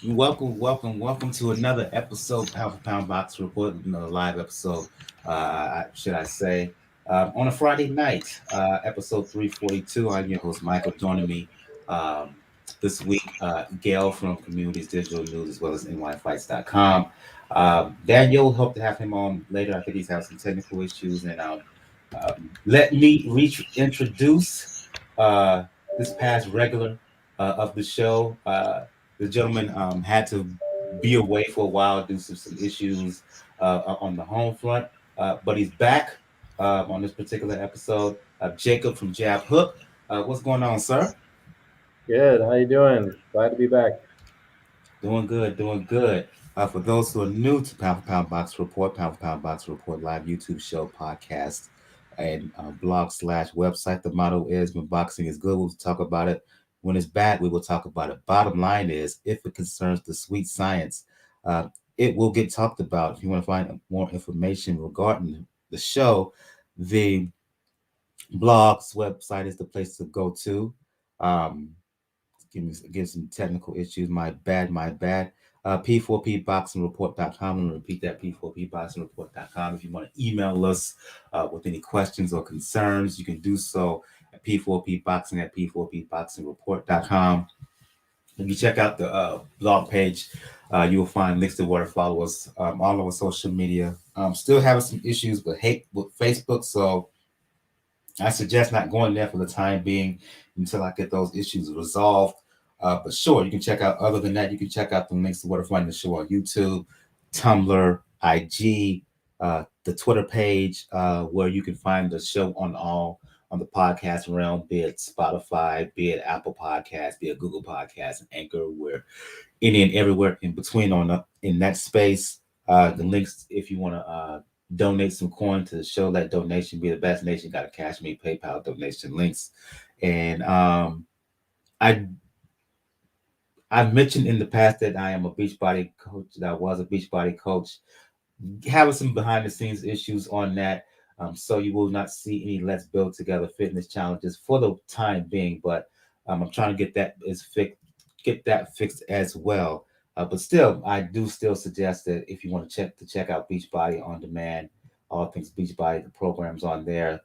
Welcome to another episode of Pound for Pound Box Report, another live episode, should I say, on a Friday night, episode 342. I'm your host, Michael. Joining me this week, Gail from Communities Digital News, as well as nyfights.com. Daniel, hope to have him on later. I think he's having some technical issues. And let me introduce uh, this past regular of the show. The gentleman had to be away for a while due to some issues on the home front, but he's back on this particular episode. Jacob from Jab Hook. What's going on, sir? Good. How you doing? Glad to be back. Doing good, doing good. For those who are new to Pound for Pound Box Report, Pound for Pound Box Report live YouTube show, podcast, and blog slash website, the motto is when boxing is good, we'll talk about it. When it's bad, we will talk about it. Bottom line is, if it concerns the sweet science, uh, it will get talked about. If you want to find more information regarding the show, the blog's website is the place to go to. Um, give some technical issues. My bad. P4pboxingreport.com. And repeat that, P4pboxingreport.com. If you want to email us with any questions or concerns, you can do so at P4pboxing at P4pboxingreport.com. If you check out the blog page, you will find links to where to follow us all over social media. Still having some issues with Facebook, so I suggest not going there for the time being until I get those issues resolved. But sure, you can check out, other than that, you can check out the links to where to find the show on YouTube, Tumblr, IG, the Twitter page, where you can find the show on the podcast realm, be it Spotify, be it Apple Podcasts, be it Google Podcasts, and Anchor, where any and everywhere in between in that space. The links, if you want to donate some coin to the show, let donation be the best nation. Got a Cash Me, PayPal donation links, and I I've mentioned in the past that I am a beach body coach. That I was a beach body coach, having some behind the scenes issues on that. So you will not see any Let's Build Together fitness challenges for the time being, but I'm trying to get that fixed as well. But still, I do still suggest that if you want to check out Beachbody on demand, all things Beachbody, the programs on there,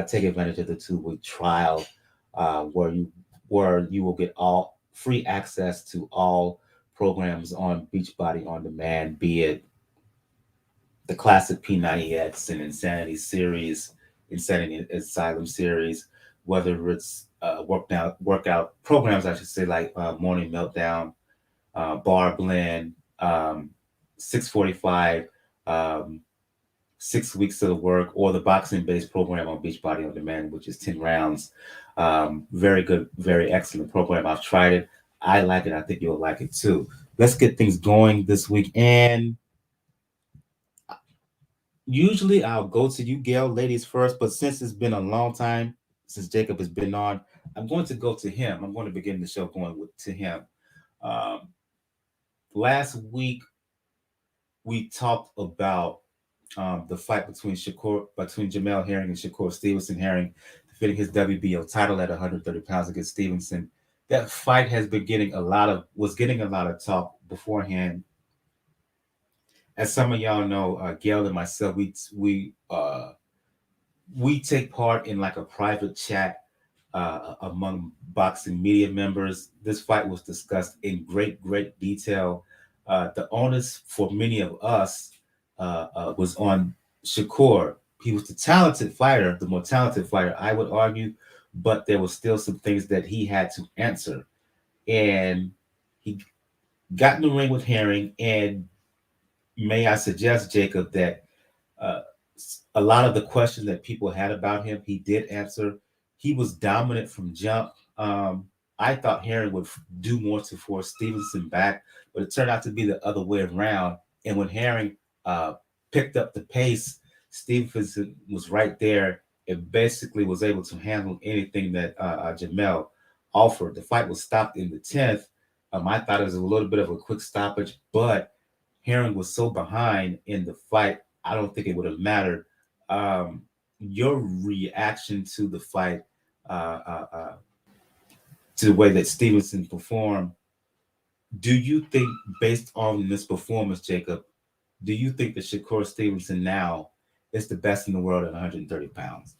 take advantage of the 2 week trial, where you will get all free access to all programs on Beachbody on demand, be it the classic P90X and Insanity series, Insanity Asylum series, whether it's workout programs, I should say, like Morning Meltdown, Bar Blend, 645, um, 6 weeks of the work, or the boxing based program on Beachbody on Demand, which is 10 rounds. Very good, very excellent program. I've tried it. I like it. I think you'll like it too. Let's get things going this week. And usually I'll go to you, Gail, ladies first, but since it's been a long time since Jacob has been on, I'm going to go to him. I'm going to begin the show going to him. Um, Last week we talked about the fight between Jamel Herring and Shakur Stevenson. Herring defending his WBO title at 130 pounds against Stevenson. That fight has been getting a lot of talk beforehand. As some of y'all know, Gail and myself, we take part in like a private chat among boxing media members. This fight was discussed in great detail. The onus for many of us was on Shakur. He was the more talented fighter, I would argue, but there was still some things that he had to answer. And he got in the ring with Herring. And may I suggest, Jacob, that uh, a lot of the questions that people had about him, he did answer. He was dominant from jump. I thought Herring would do more to force Stevenson back, but it turned out to be the other way around. And when Herring uh, picked up the pace, Stevenson was right there and basically was able to handle anything that Jamel offered. The fight was stopped in the 10th. I thought it was a little bit of a quick stoppage, but Herring was so behind in the fight, I don't think it would have mattered. Um, your reaction to the fight, uh, uh, uh, to the way that Stevenson performed, Do you think, based on this performance, Jacob, do you think that Shakur Stevenson now is the best in the world at 130 pounds?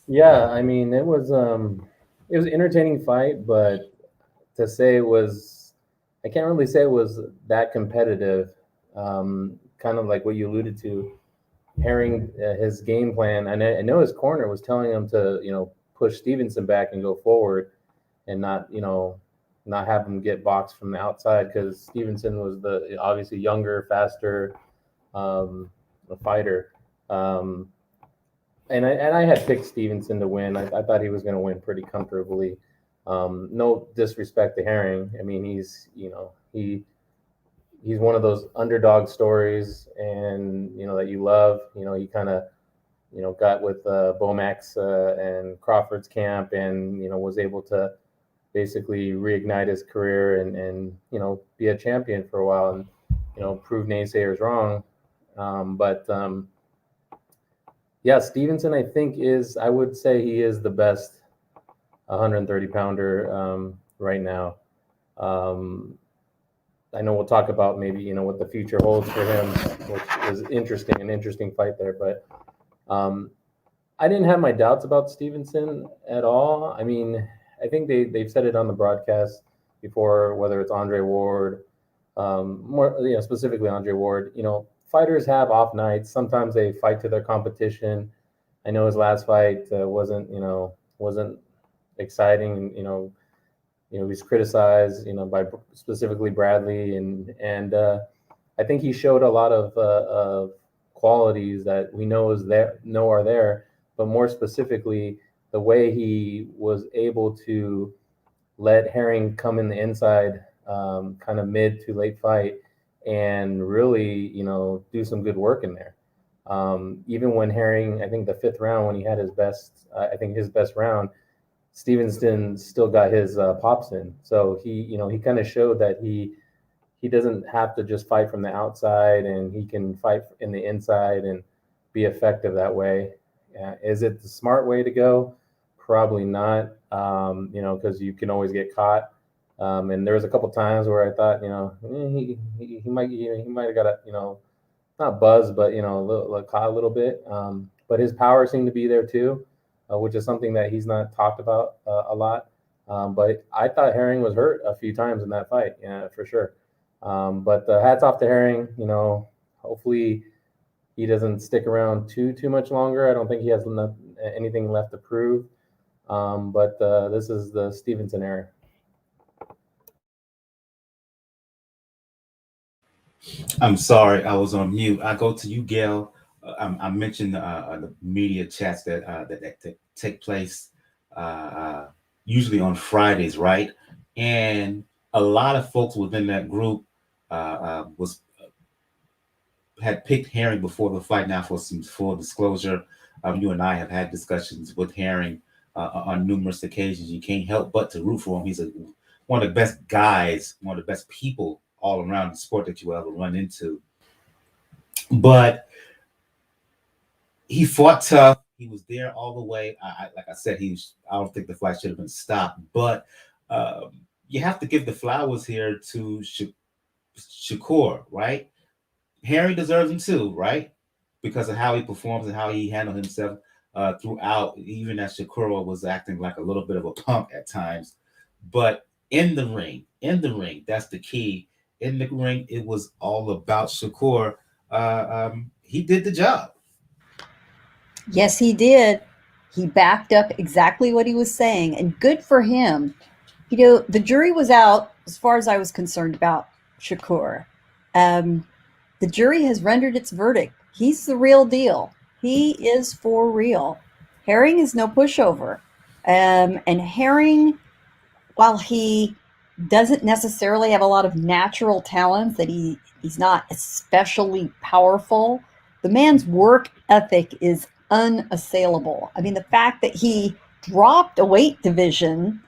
Yeah, I mean, it was an entertaining fight, but to say it was, I can't really say it was that competitive. Kind of like what you alluded to, Herring, his game plan. I know his corner was telling him to, push Stevenson back and go forward, and not, not have him get boxed from the outside, because Stevenson was the obviously younger, faster fighter. Um, and I had picked Stevenson to win. I thought he was going to win pretty comfortably. No disrespect to Herring. I mean, he's one of those underdog stories, and that you love. He kind of got with Bomax and Crawford's camp, and was able to basically reignite his career, and be a champion for a while, and prove naysayers wrong. But yeah, Stevenson, I think I would say he is the best 130 pounder right now. Um, I know we'll talk about maybe what the future holds for him, which is an interesting fight there. But I didn't have my doubts about Stevenson at all. I mean, I think they've said it on the broadcast before, whether it's Andre Ward, more specifically Andre Ward. Fighters have off nights. Sometimes they fight to their competition. I know his last fight wasn't exciting. He's criticized by specifically Bradley, and I think he showed a lot of qualities that we know are there, but more specifically the way he was able to let Herring come in the inside, kind of mid to late fight, and really, do some good work in there. Even when Herring, I think the fifth round, when he had his best round, Stevenson still got his pops in. So he kind of showed that he doesn't have to just fight from the outside, and he can fight in the inside and be effective that way. Is it the smart way to go? Probably not, because you can always get caught. And there was a couple times where I thought, he might have got not buzz, but caught a little bit. But his power seemed to be there too, which is something that he's not talked about a lot. But I thought Herring was hurt a few times in that fight, yeah, for sure. But hats off to Herring. Hopefully he doesn't stick around too much longer. I don't think he has anything left to prove. But this is the Stevenson era. I'm sorry, I was on mute. I go to you, Gail. I mentioned the media chats that take place usually on Fridays, right? And a lot of folks within that group was had picked Herring before the fight. Now, for some full disclosure, you and I have had discussions with Herring on numerous occasions. You can't help but to root for him. He's one of the best guys, one of the best people all around the sport that you will ever run into. But he fought tough. He was there all the way. Like I said, I don't think the fight should have been stopped. But you have to give the flowers here to Shakur, right? Harry deserves them too, right? Because of how he performs and how he handled himself throughout, even as Shakur was acting like a little bit of a punk at times. But in the ring, that's the key. In the ring, it was all about Shakur. He did the job. Yes, he did. He backed up exactly what he was saying, and good for him. The jury was out as far as I was concerned about Shakur. The jury has rendered its verdict. He's the real deal. He is for real. Herring is no pushover. And Herring, while he doesn't necessarily have a lot of natural talents, that he's not especially powerful, the man's work ethic is unassailable. I mean, the fact that he dropped a weight division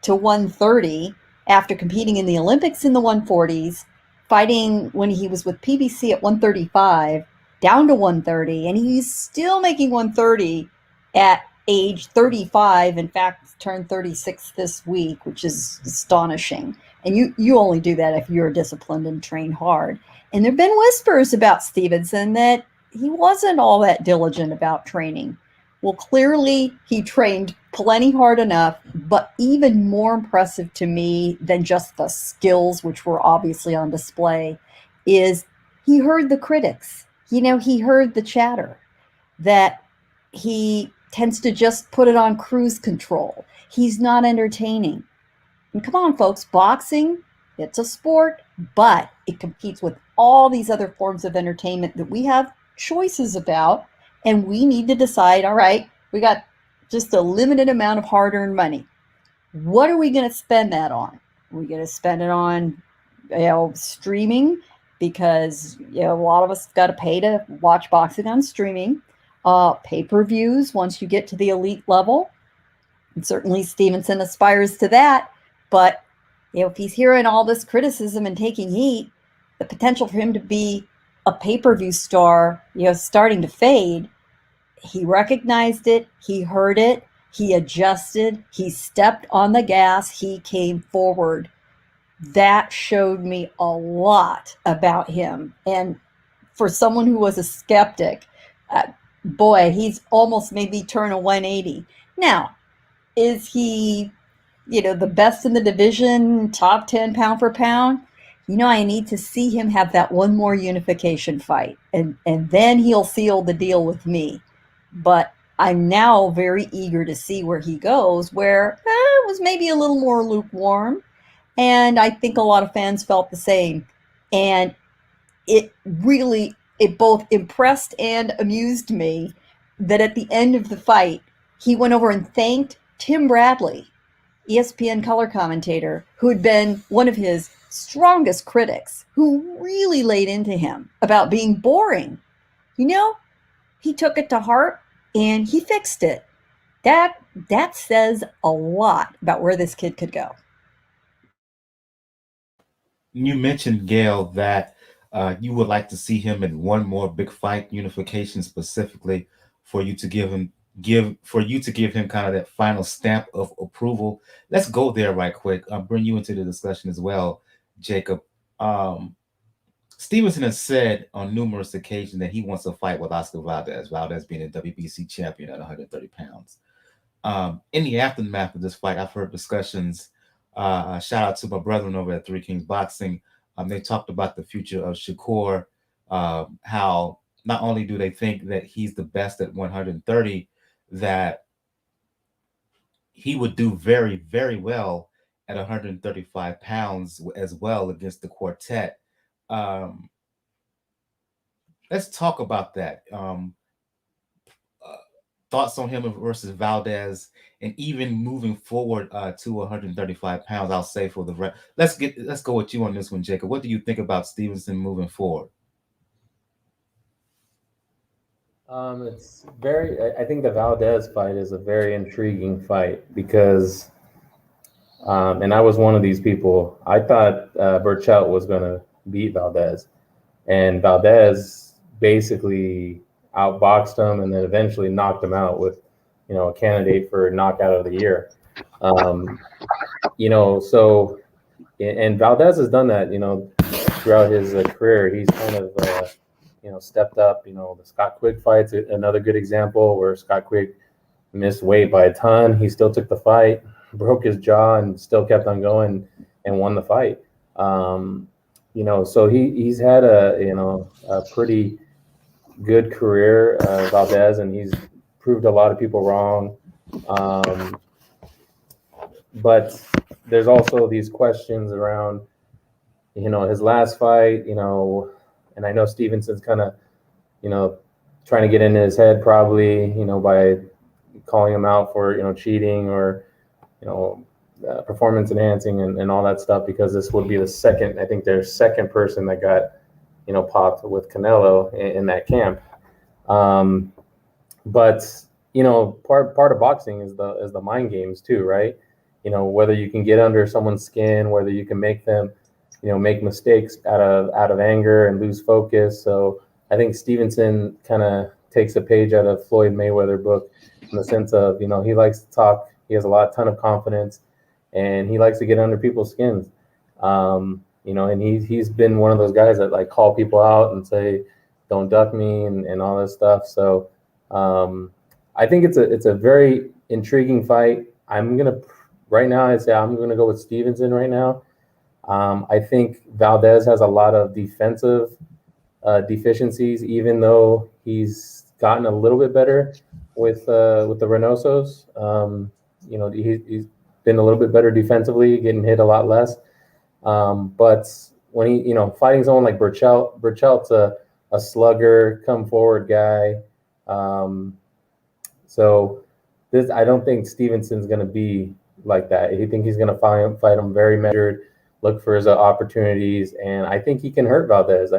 to 130 after competing in the Olympics in the 140s, fighting when he was with PBC at 135, down to 130, and he's still making 130 at age 35, in fact, turned 36 this week, which is astonishing. And you only do that if you're disciplined and train hard. And there have been whispers about Stevenson that he wasn't all that diligent about training. Well, clearly he trained plenty hard enough, but even more impressive to me than just the skills, which were obviously on display, is he heard the critics. He heard the chatter that he tends to just put it on cruise control. He's not entertaining. And come on, folks, boxing, it's a sport, but it competes with all these other forms of entertainment that we have choices about, and we need to decide, all right, we got just a limited amount of hard-earned money. What are we going to spend that on? Are we going to spend it on streaming? Because a lot of us got to pay to watch boxing on streaming. Pay-per-views once you get to the elite level. And certainly Stevenson aspires to that. But if he's hearing all this criticism and taking heat, the potential for him to be a pay-per-view star, starting to fade. He recognized it. He heard it. He adjusted. He stepped on the gas. He came forward. That showed me a lot about him. And for someone who was a skeptic, boy, he's almost made me turn a 180. Now, is he, the best in the division, top 10 pound for pound? I need to see him have that one more unification fight, and then he'll seal the deal with me. But I'm now very eager to see where he goes, where it was maybe a little more lukewarm. And I think a lot of fans felt the same. And it both impressed and amused me that at the end of the fight, he went over and thanked Tim Bradley, ESPN color commentator, who had been one of his strongest critics, who really laid into him about being boring. He took it to heart and he fixed it. That says a lot about where this kid could go. You mentioned, Gail, that you would like to see him in one more big fight, unification specifically, for you to give him kind of that final stamp of approval. Let's go there right quick. I'll bring you into the discussion as well, Jacob. Stevenson has said on numerous occasions that he wants to fight with Oscar Valdez, Valdez being a WBC champion at 130 pounds. In the aftermath of this fight, I've heard discussions. Shout out to my brethren over at Three Kings Boxing. They talked about the future of Shakur, how not only do they think that he's the best at 130, that he would do very, very well at 135 pounds as well against the quartet. Let's talk about that. Thoughts on him versus Valdez, and even moving forward to 135 pounds. I'll say for the let's go with you on this one, Jacob. What do you think about Stevenson moving forward? I think the Valdez fight is a very intriguing fight because, and I was one of these people. I thought Burchelt was going to beat Valdez, and Valdez basically outboxed him and then eventually knocked him out with, a candidate for knockout of the year. And Valdez has done that, throughout his career. He's kind of, stepped up. The Scott Quigg fight's another good example where Scott Quigg missed weight by a ton. He still took the fight, broke his jaw, and still kept on going and won the fight. So he's had a pretty good career, Valdez, and he's proved a lot of people wrong. But there's also these questions around, his last fight, and I know Stevenson's kind of, trying to get into his head probably, by calling him out for, cheating or, performance enhancing and all that stuff, because this would be the second person that got, popped with Canelo in that camp. But, part of boxing is the mind games too, right? Whether you can get under someone's skin, whether you can make them, make mistakes out of anger and lose focus. So I think Stevenson kind of takes a page out of Floyd Mayweather book, in the sense of, he likes to talk. He has ton of confidence, and he likes to get under people's skins. And he's been one of those guys that like call people out and say, "Don't duck me," and all this stuff. So I think it's a very intriguing fight. Right now I say I'm gonna go with Stevenson right now. I think Valdez has a lot of defensive deficiencies, even though he's gotten a little bit better with the Reynosos. He's been a little bit better defensively, getting hit a lot less. But when he, fighting someone like Burchell's a slugger, come forward guy. So I don't think Stevenson's going to be like that. I think he's going to fight him very measured, look for his opportunities, and I think he can hurt Valdez.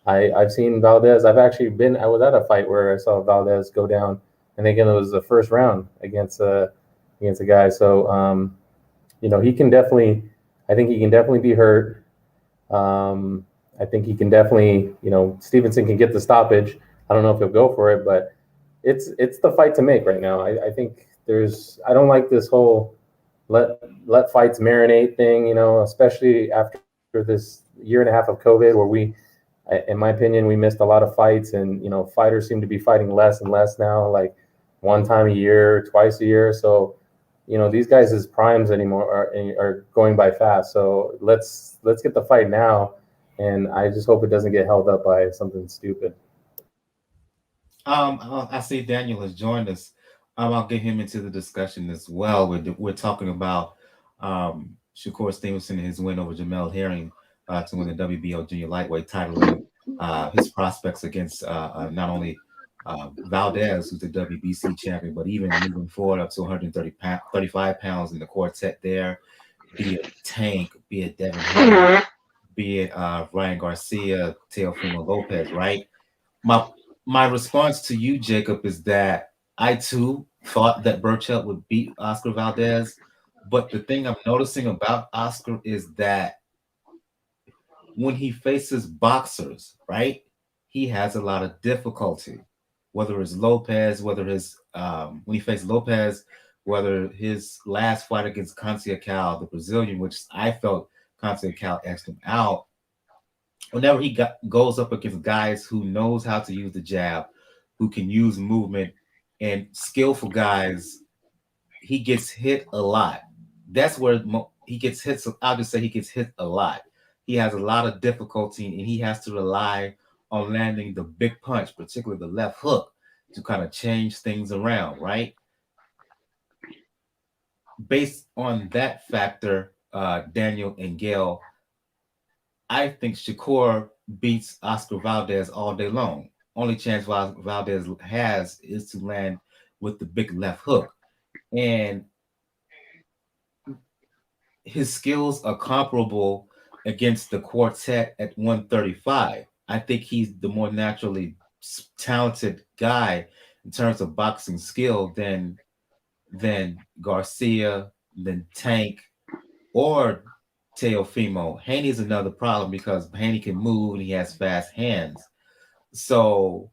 I've seen Valdez. I was at a fight where I saw Valdez go down, and again, it was the first round against a guy. So, he can definitely. I think he can definitely be hurt. I think he can definitely. Stevenson can get the stoppage. I don't know if he'll go for it, but it's the fight to make right now. I think I don't like this whole let fights marinate thing. Especially after this year and a half of COVID, where in my opinion, we missed a lot of fights, and fighters seem to be fighting less and less now, like one time a year, twice a year. So, these guys' primes anymore are going by fast. So let's get the fight now, and I just hope it doesn't get held up by something stupid. I see Daniel has joined us. I'll get him into the discussion as well. We're talking about Shakur Stevenson and his win over Jamel Herring to win the WBO junior lightweight title, and his prospects against not only Valdez, who's the WBC champion, but even moving forward up to 135 pounds in the quartet there, be it Tank, be it Devin Haney, be it Ryan Garcia, Teofimo Lopez, right? My response to you, Jacob, is that I too thought that Burchell would beat Oscar Valdez, but the thing I'm noticing about Oscar is that when he faces boxers, right, he has a lot of difficulty. Whether it's Lopez, when he faced Lopez, whether his last fight against Conceição, the Brazilian, which I felt Conceição asked him out. Whenever he goes up against guys who knows how to use the jab, who can use movement, and skillful guys, he gets hit a lot. That's where he gets hit. So I'll just say he gets hit a lot. He has a lot of difficulty, and he has to rely on landing the big punch, particularly the left hook, to kind of change things around, right? Based on that factor, Daniel and Gail, I think Shakur beats Oscar Valdez all day long. Only chance Valdez has is to land with the big left hook. And his skills are comparable against the quartet at 135. I think he's the more naturally talented guy in terms of boxing skill than Garcia, than Tank, or Teofimo. Haney is another problem because Haney can move and he has fast hands. So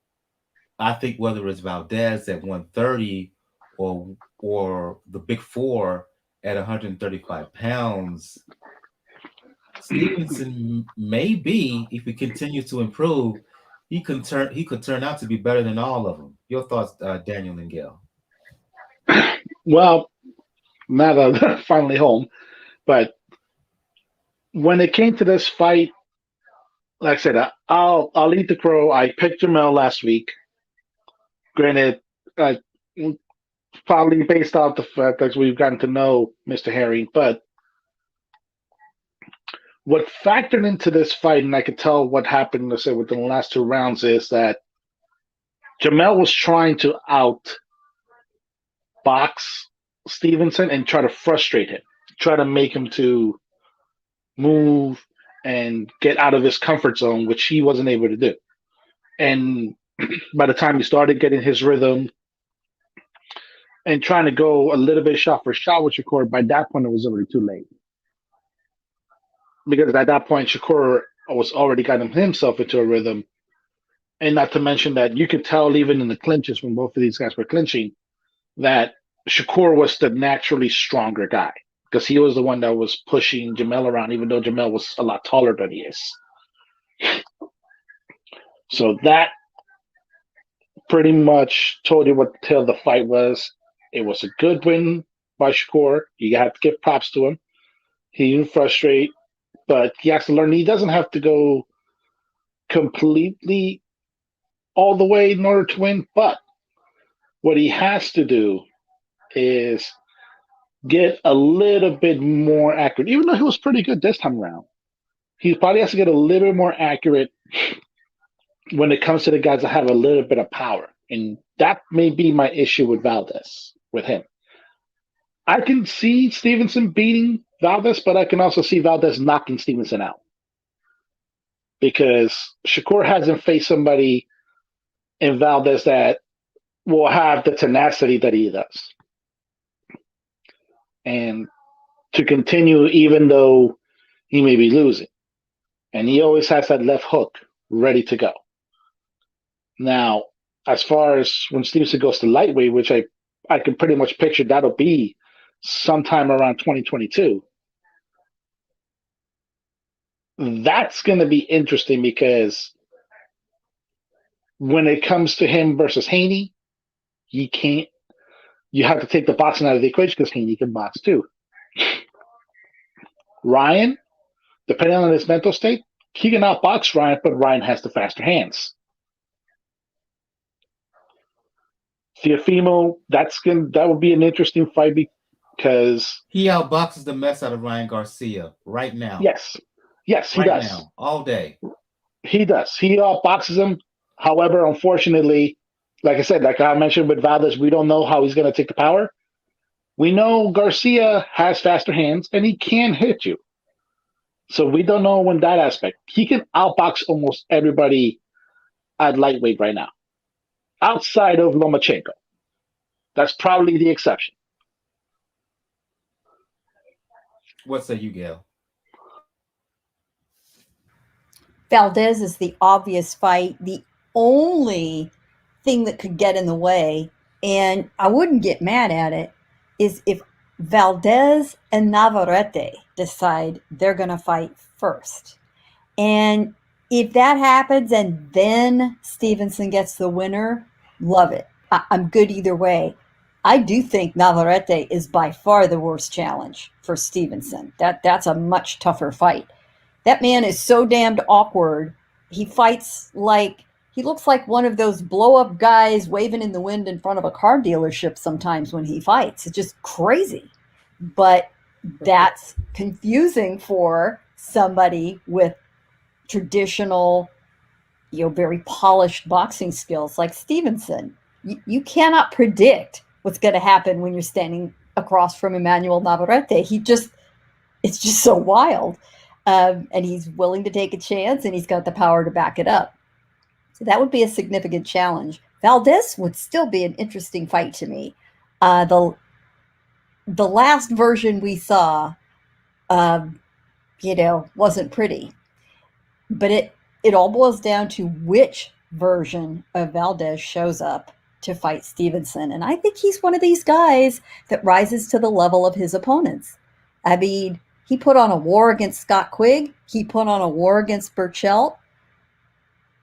I think whether it's Valdez at 130 or the big four at 135 pounds, Stevenson maybe, if he continues to improve, he could turn out to be better than all of them. Your thoughts, Daniel and Gail? Well, not finally home, but when it came to this fight, like I said, I'll eat the crow. I picked Jamel last week. Granted, probably based off the fact that we've gotten to know Mr. Herring, but what factored into this fight, and I could tell what happened, let's say, within the last 2 rounds, is that Jamel was trying to outbox Stevenson and try to frustrate him, try to make him to move and get out of his comfort zone, which he wasn't able to do. And by the time he started getting his rhythm and trying to go a little bit shot for shot with Shakur, by that point, it was already too late. Because at that point, Shakur was already gotten himself into a rhythm. And not to mention that you could tell even in the clinches when both of these guys were clinching that Shakur was the naturally stronger guy because he was the one that was pushing Jamel around, even though Jamel was a lot taller than he is. So that pretty much told you what the tail of the fight was. It was a good win by Shakur. You have to give props to him. He didn't frustrate, but he has to learn he doesn't have to go completely all the way in order to win. But what he has to do is get a little bit more accurate. Even though he was pretty good this time around, he probably has to get a little bit more accurate when it comes to the guys that have a little bit of power. And that may be my issue with Valdez, with him. I can see Stevenson beating Valdez, but I can also see Valdez knocking Stevenson out. Because Shakur hasn't faced somebody in Valdez that will have the tenacity that he does. And to continue, even though he may be losing. And he always has that left hook ready to go. Now, as far as when Stevenson goes to lightweight, which I can pretty much picture that'll be sometime around 2022, that's going to be interesting because when it comes to him versus Haney, you have to take the boxing out of the equation because Haney can box too. Ryan, depending on his mental state, he can outbox Ryan, but Ryan has the faster hands. Teofimo, that would be an interesting fight because he outboxes the mess out of Ryan Garcia right now. Yes, he does. Now, all day. He does. He outboxes him. However, unfortunately, like I said, like I mentioned with Valdez, we don't know how he's going to take the power. We know Garcia has faster hands and he can hit you. So we don't know in that aspect. He can outbox almost everybody at lightweight right now, outside of Lomachenko. That's probably the exception. What say you, Gail? Valdez is the obvious fight, the only thing that could get in the way, and I wouldn't get mad at it, is if Valdez and Navarrete decide they're going to fight first. And if that happens and then Stevenson gets the winner, love it. I'm good either way. I do think Navarrete is by far the worst challenge for Stevenson. That's a much tougher fight. That man is so damned awkward. He fights like he looks like one of those blow-up guys waving in the wind in front of a car dealership sometimes when he fights. It's just crazy. But that's confusing for somebody with traditional, very polished boxing skills like Stevenson. You cannot predict what's going to happen when you're standing across from Emmanuel Navarrete. It's just so wild. And he's willing to take a chance, and he's got the power to back it up. So that would be a significant challenge. Valdez would still be an interesting fight to me. The last version we saw, wasn't pretty. But it all boils down to which version of Valdez shows up to fight Stevenson. And I think he's one of these guys that rises to the level of his opponents. I mean, he put on a war against Scott Quigg. He put on a war against Burchelt.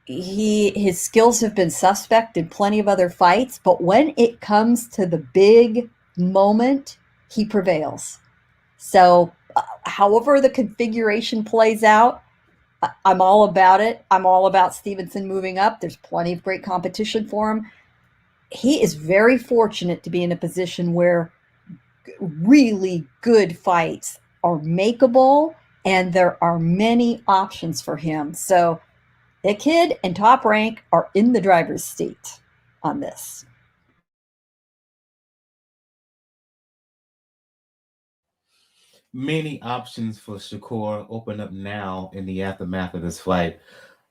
His skills have been suspect in plenty of other fights, but when it comes to the big moment, he prevails. So however the configuration plays out, I'm all about it. I'm all about Stevenson moving up. There's plenty of great competition for him. He is very fortunate to be in a position where really good fights are makeable, and there are many options for him. So the kid and Top Rank are in the driver's seat on this. Many options for Shakur open up now in the aftermath of this fight.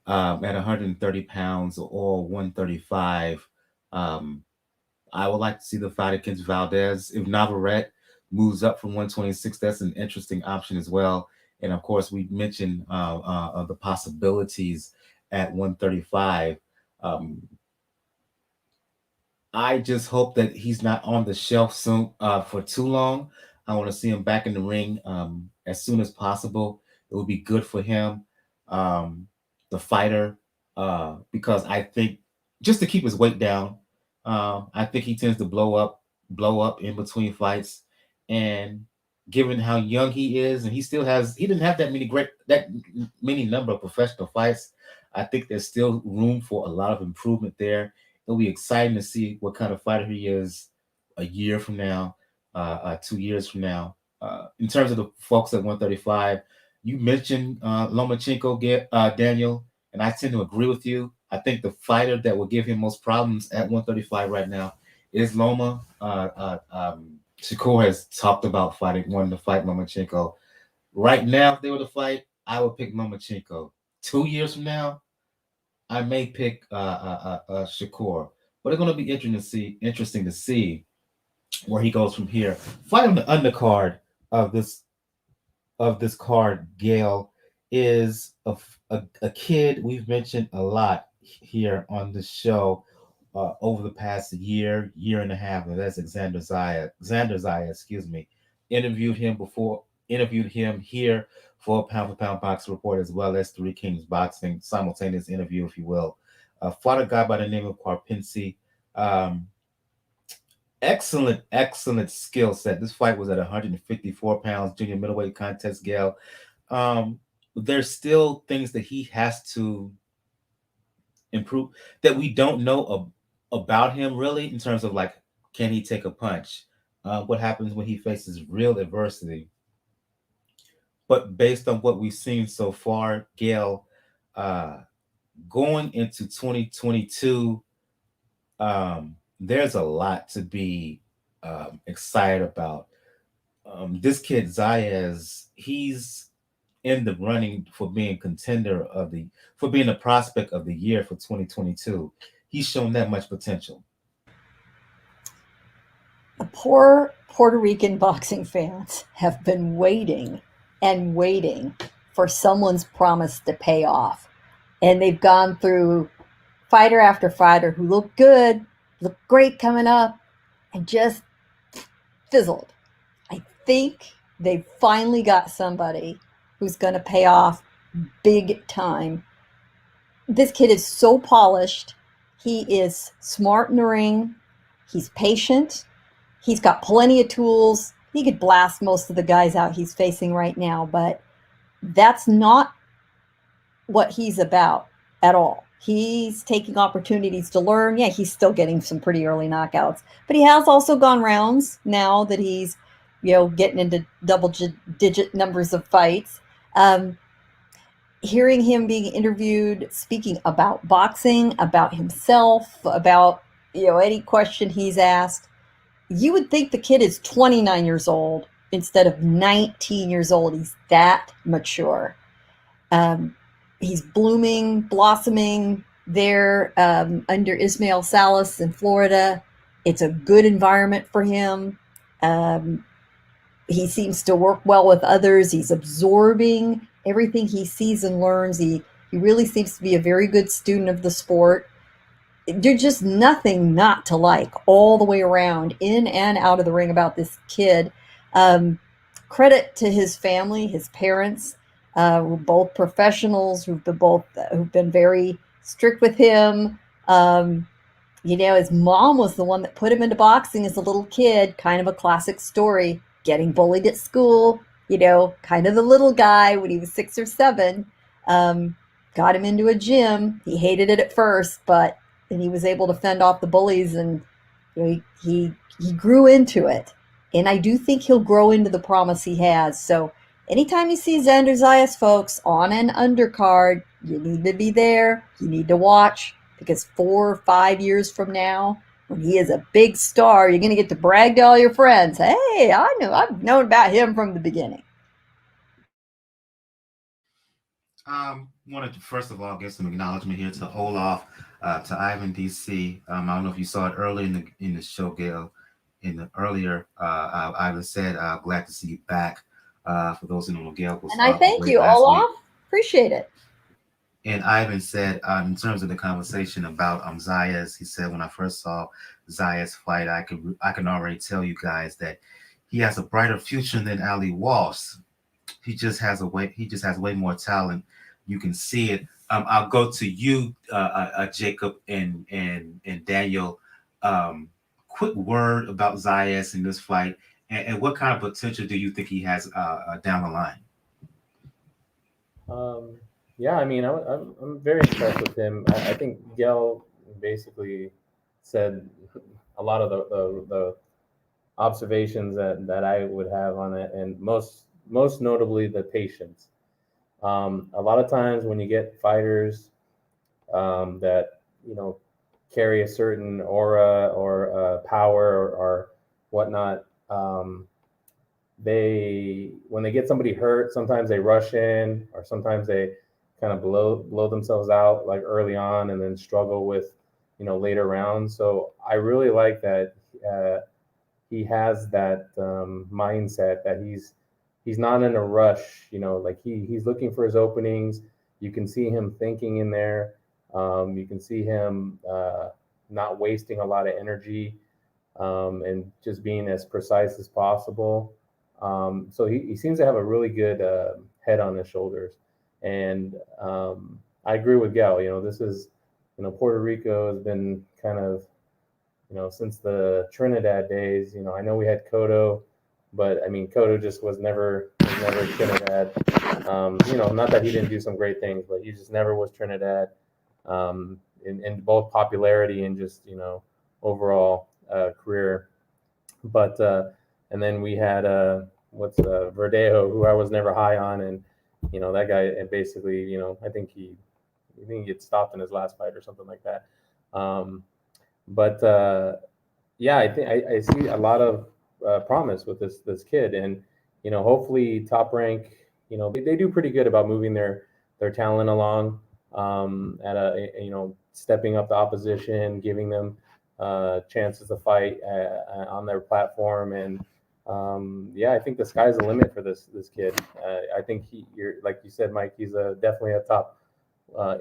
At 130 pounds or 135, I would like to see the fight against Valdez. If Navarrete moves up from 126, that's an interesting option as well. And of course, we mentioned the possibilities at 135. I just hope that he's not on the shelf soon for too long. I want to see him back in the ring as soon as possible. It would be good for him, the fighter, because I think just to keep his weight down. I think he tends to blow up in between fights, and given how young he is, and he didn't have that many number of professional fights. I think there's still room for a lot of improvement there. It'll be exciting to see what kind of fighter he is a year from now, 2 years from now. In terms of the folks at 135, you mentioned Lomachenko, Daniel, and I tend to agree with you. I think the fighter that will give him most problems at 135 right now is Loma. Shakur has talked about wanting to fight Lomachenko. Right now, if they were to fight, I would pick Lomachenko. 2 years from now, I may pick Shakur, but it's going to be interesting to see where he goes from here. Fight on the undercard of this card, Gail, is a kid we've mentioned a lot here on the show over the past year and a half, and that's Xander Zayas. Xander Zayas, excuse me. Interviewed him here for Pound for Pound Boxing Report, as well as Three Kings Boxing, simultaneous interview, if you will. Fought a guy by the name of Karpency. Excellent skill set. This fight was at 154 pounds, junior middleweight contest, Gail. There's still things that he has to improve that we don't know about him, really, in terms of like, can he take a punch? What happens when he faces real adversity? But based on what we've seen so far, Gail, going into 2022, there's a lot to be excited about. This kid Zayas, he's in the running for being for being a prospect of the year for 2022. He's shown that much potential. The poor Puerto Rican boxing fans have been waiting and waiting for someone's promise to pay off. And they've gone through fighter after fighter who looked good, looked great coming up, and just fizzled. I think they finally got somebody who's going to pay off big time. This kid is so polished. He is smart in the ring. He's patient. He's got plenty of tools. He could blast most of the guys out he's facing right now, but that's not what he's about at all. He's taking opportunities to learn. Yeah, he's still getting some pretty early knockouts, but he has also gone rounds now that he's, getting into double-digit numbers of fights. Hearing him being interviewed, speaking about boxing, about himself, about, any question he's asked, you would think the kid is 29 years old instead of 19 years old. He's that mature. He's blooming, blossoming there under Ismael Salas in Florida. It's a good environment for him. He seems to work well with others. He's absorbing everything he sees and learns. He really seems to be a very good student of the sport. There's just nothing not to like all the way around, in and out of the ring, about this kid. Credit to his family, his parents, who are both professionals, who've been very strict with him. His mom was the one that put him into boxing as a little kid, kind of a classic story, getting bullied at school, kind of the little guy when he was 6 or 7, got him into a gym. He hated it at first, but then he was able to fend off the bullies, and he grew into it. And I do think he'll grow into the promise he has. So anytime you see Xander Zayas, folks, on an undercard, you need to be there. You need to watch, because 4 or 5 years from now, when he is a big star, you're going to get to brag to all your friends. Hey, I've known about him from the beginning. Wanted to first of all give some acknowledgement here to Olaf, to Ivan DC. I don't know if you saw it early in the show, Gail. In the earlier, Ivan said, "Glad to see you back." For those who don't know, Gail was, and I thank you, Olaf. Appreciate it. And Ivan said, in terms of the conversation about Zayas, he said when I first saw Zayas fight, I can already tell you guys that he has a brighter future than Ali Walsh. He just has way more talent. You can see it. I'll go to you, Jacob and Daniel. Quick word about Zayas in this fight, and what kind of potential do you think he has down the line? Yeah, I mean, I'm very impressed with him. I think Gel basically said a lot of the observations that I would have on it, and most notably the patience. A lot of times when you get fighters that carry a certain aura or power or whatnot, they when they get somebody hurt, sometimes they rush in, or sometimes they kind of blow themselves out like early on, and then struggle with later rounds. So I really like that he has that mindset that he's not in a rush. Like he's looking for his openings. You can see him thinking in there. You can see him not wasting a lot of energy, and just being as precise as possible. So he seems to have a really good head on his shoulders. And I agree with Gal. This is, Puerto Rico has been kind of, since the Trinidad days. I know we had Cotto, but I mean, Cotto just was never Trinidad. Not that he didn't do some great things, but he just never was Trinidad, in both popularity and just, overall career. But and then we had Verdejo, who I was never high on, and that guy, and basically, I think he gets stopped in his last fight or something like that. But yeah, I think I see a lot of promise with this kid, and hopefully Top Rank, they do pretty good about moving their talent along, at stepping up the opposition, giving them chances to fight on their platform. And yeah, I think the sky's the limit for this kid. I think you're like you said, Mike, he's definitely a top,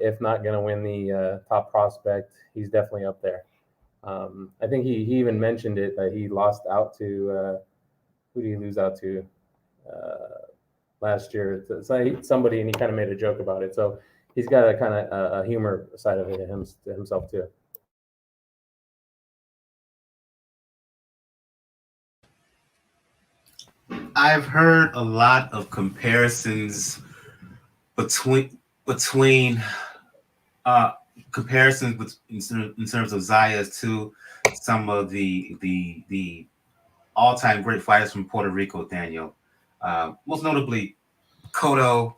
if not going to win the top prospect, he's definitely up there. I think he even mentioned it, that he lost out to who did he lose out to last year? Somebody, and he kind of made a joke about it. So he's got a kind of a humor side of it himself too. I've heard a lot of comparisons between comparisons in terms of Zayas to some of the all-time great fighters from Puerto Rico, Daniel. Most notably Cotto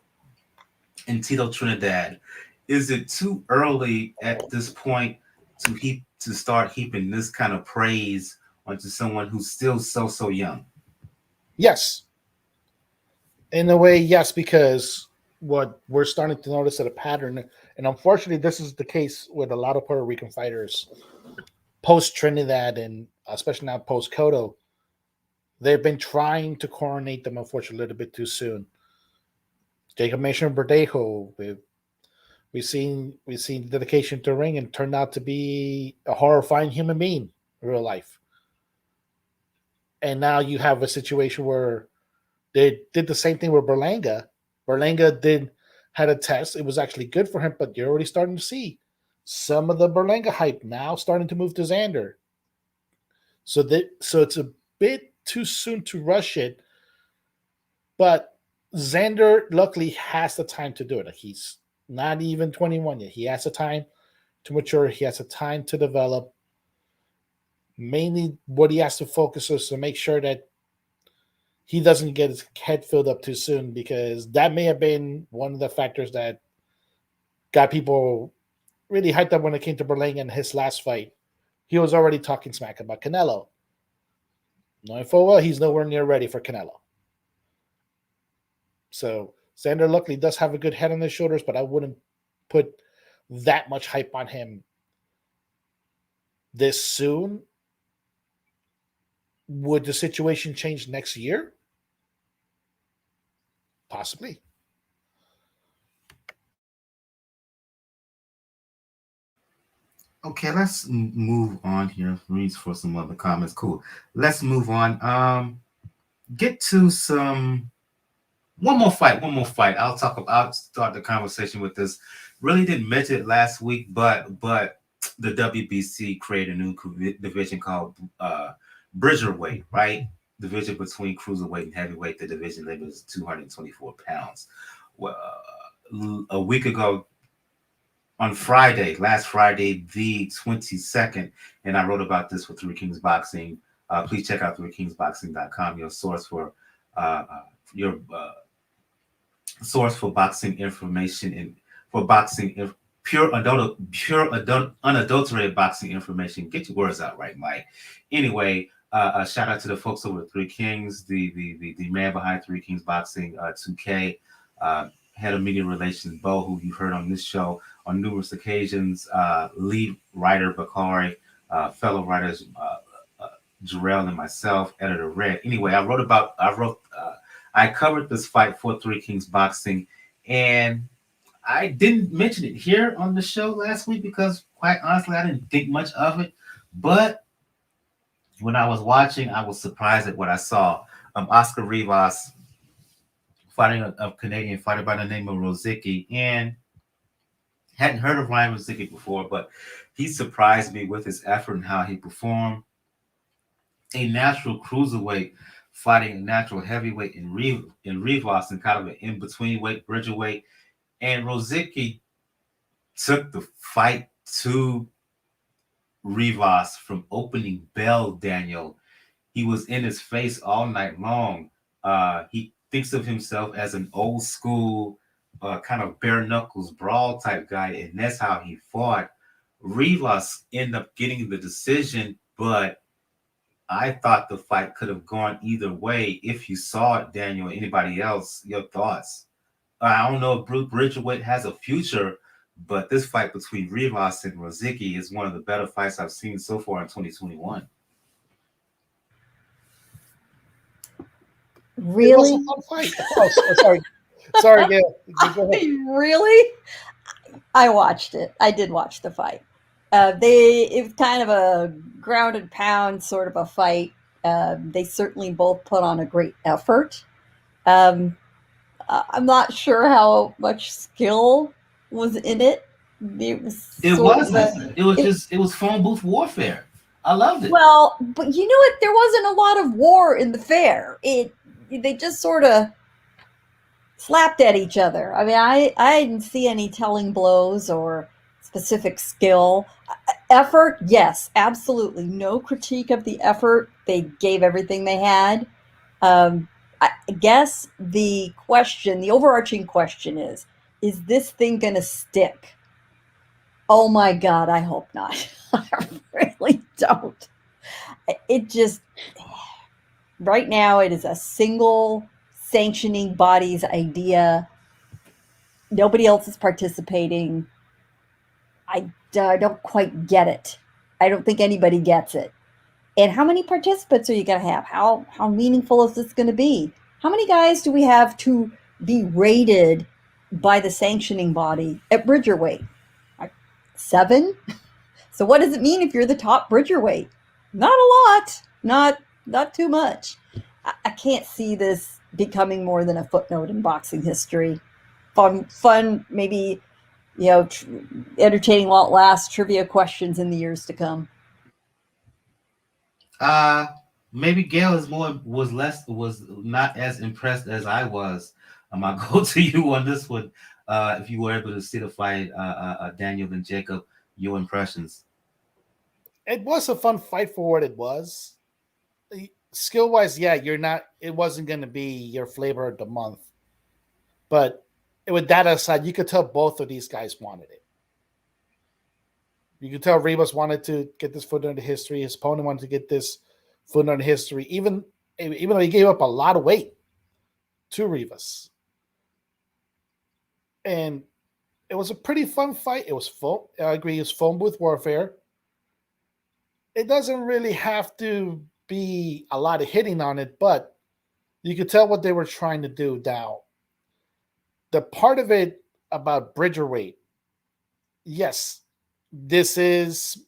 and Tito Trinidad. Is it too early at this point to start heaping this kind of praise onto someone who's still so young? Yes. In a way, yes, because what we're starting to notice is a pattern, and unfortunately, this is the case with a lot of Puerto Rican fighters post Trinidad, and especially now post Cotto. They've been trying to coronate them, unfortunately, a little bit too soon. Jacob mentioned Verdejo. We've seen dedication to ring and turned out to be a horrifying human being in real life. And now you have a situation where they did the same thing with Berlanga. Berlanga had a test. It was actually good for him, but you're already starting to see some of the Berlanga hype now starting to move to Xander. So it's a bit too soon to rush it, but Xander luckily has the time to do it. He's not even 21 yet. He has the time to mature. He has the time to develop. Mainly what he has to focus on is to make sure that he doesn't get his head filled up too soon, because that may have been one of the factors that got people really hyped up when it came to Berlanga in his last fight. He was already talking smack about Canelo. Knowing full well he's nowhere near ready for Canelo. So Xander luckily does have a good head on his shoulders, but I wouldn't put that much hype on him this soon. Would the situation change next year? Possibly. Okay, let's move on here. Reads for some other comments. Cool. Let's move on. Get to some one more fight. One more fight. I'll start the conversation with this. Really didn't mention it last week, but the WBC created a new division called Bridgerweight, right? Division between cruiserweight and heavyweight. The division limit is 224 pounds. Well, a week ago, on Friday, last Friday, the 22nd, and I wrote about this for Three Kings Boxing. Please check out threekingsboxing.com, your source for your source for boxing information and for boxing unadulterated boxing information. Get your words out right, Mike. Anyway, shout out to the folks over at Three Kings, the man behind Three Kings Boxing, 2K, head of media relations, Bo, who you've heard on this show on numerous occasions, lead writer Bakari, fellow writers Jarrell and myself, editor Red. Anyway, I covered this fight for Three Kings Boxing, and I didn't mention it here on the show last week because, quite honestly, I didn't think much of it. But when I was watching, I was surprised at what I saw. Oscar Rivas fighting a Canadian fighter by the name of Rozicki, and hadn't heard of Ryan Rozicki before, but he surprised me with his effort and how he performed. A natural cruiserweight fighting a natural heavyweight in Rivas and kind of an in-between weight, Bridgerweight. And Rozicki took the fight to Rivas from opening bell, Daniel. He was in his face all night long. He thinks of himself as an old school kind of bare knuckles brawl type guy, and that's how he fought. Rivas ended up getting the decision, but I thought the fight could have gone either way. If you saw it, Daniel, or anybody else, your thoughts? I don't know if Bruce Bridgerweight has a future, but this fight between Rivas and Rozicki is one of the better fights I've seen so far in 2021. Really? It was a fun fight. Oh, sorry. Sorry, Gail. Go ahead. Really? I watched it. I did watch the fight. It was kind of a ground and pound sort of a fight. They certainly both put on a great effort. Um, I'm not sure how much skill was in it. It was It sort of wasn't. It was phone booth warfare. I loved it. well, but you know what? There wasn't a lot of war in the fair. They just sort of slapped at each other. I mean, I didn't see any telling blows or specific skill. Effort, yes, absolutely. No critique of the effort. They gave everything they had. I guess the overarching question is this thing going to stick? Oh my God, I hope not. I really don't. It just, right now, it is a single sanctioning body's idea. Nobody else is participating. I don't quite get it. I don't think anybody gets it. And how many participants are you going to have? How meaningful is this going to be? How many guys do we have to be rated by the sanctioning body at Bridgerweight? 7? So what does it mean if you're the top Bridgerweight? Not a lot. Not too much. I can't see this becoming more than a footnote in boxing history. Fun, maybe, entertaining while it lasts, trivia questions in the years to come. Maybe Gail was not as impressed as I was. I'll go to you on this one. If you were able to see the fight, Daniel and Jacob, your impressions. It was a fun fight for what it was. Skill wise, yeah, it wasn't going to be your flavor of the month. But with that aside, you could tell both of these guys wanted it. You could tell Rivas wanted to get this footnote in history. His opponent wanted to get this footnote in history, even though he gave up a lot of weight to Rivas. And it was a pretty fun fight. It was phone. I agree. It was phone booth warfare. It doesn't really have to be a lot of hitting on it, but you could tell what they were trying to do now. The part of it about Bridgerweight, yes, this is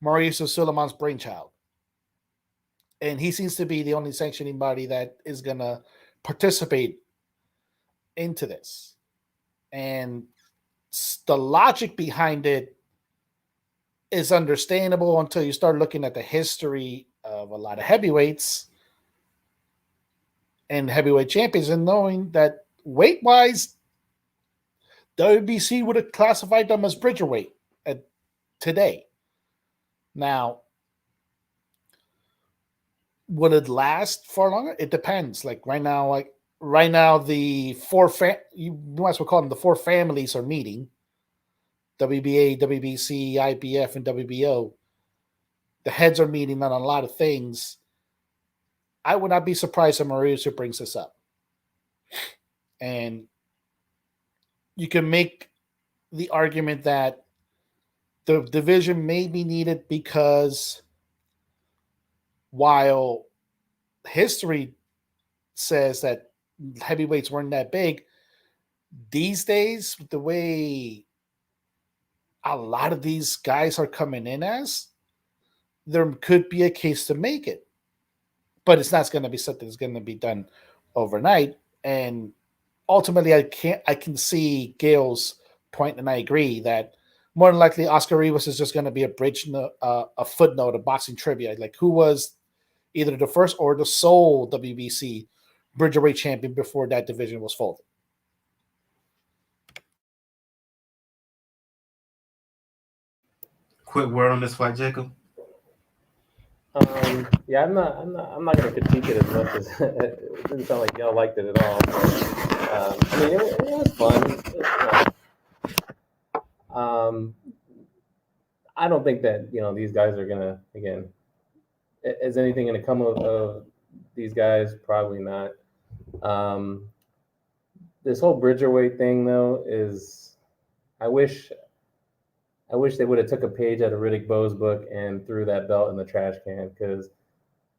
Mauricio Suleiman's brainchild. And he seems to be the only sanctioning body that is going to participate into this. And the logic behind it is understandable until you start looking at the history of a lot of heavyweights and heavyweight champions and knowing that weight-wise, WBC would have classified them as bridgerweight today. Now, would it last for longer? It depends. Right now, the you might as well call them the four families are meeting. WBA, WBC, IBF, and WBO. The heads are meeting on a lot of things. I would not be surprised if Mauricio brings this up. And you can make the argument that the division may be needed because while history says that heavyweights weren't that big, these days, the way a lot of these guys are coming in as, there could be a case to make it. But it's not going to be something that's going to be done overnight. And ultimately, I can see Gail's point, and I agree that more than likely Oscar Rivas is just going to be a bridge, a footnote, a boxing trivia, like who was either the first or the sole WBC bridgerweight champion before that division was folded. Quick word on this fight, Jacob. Yeah, I'm not going to critique it as much as it didn't sound like y'all liked it at all. I mean, it was fun. I don't think that these guys are gonna, again, is anything going to come of these guys? Probably not. This whole bridgerweight thing, though, is I wish they would have took a page out of Riddick Bowe's book and threw that belt in the trash can, because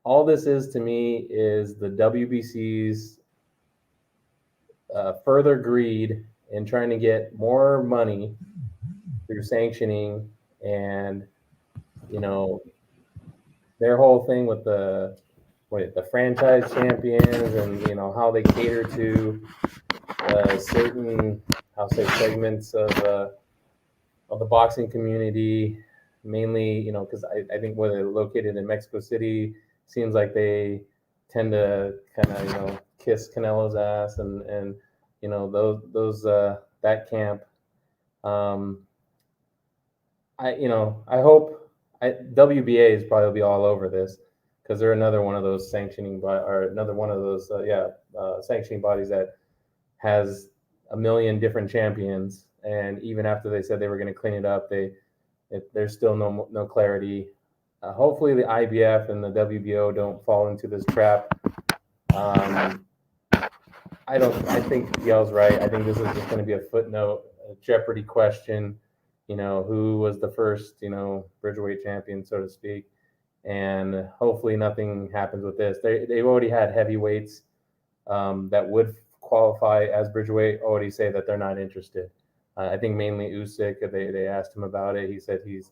all this is to me is the WBC's further greed in trying to get more money through sanctioning, and their whole thing with the franchise champions, and how they cater to certain segments of the boxing community, mainly because I think where they're located in Mexico City, seems like they tend to kind of kiss Canelo's ass, and those that camp. I hope WBA is probably be all over this, because they're another one of those sanctioning sanctioning bodies that has a million different champions, and even after they said they were going to clean it up, there's still no clarity. Hopefully the IBF and the WBO don't fall into this trap. I think Yale's right. I think this is just going to be a footnote, a Jeopardy question. Who was the first, bridgerweight champion, so to speak. And hopefully nothing happens with this. They've already had heavyweights that would qualify as bridgerweight already say that they're not interested. I think mainly Usyk, they asked him about it. He said he's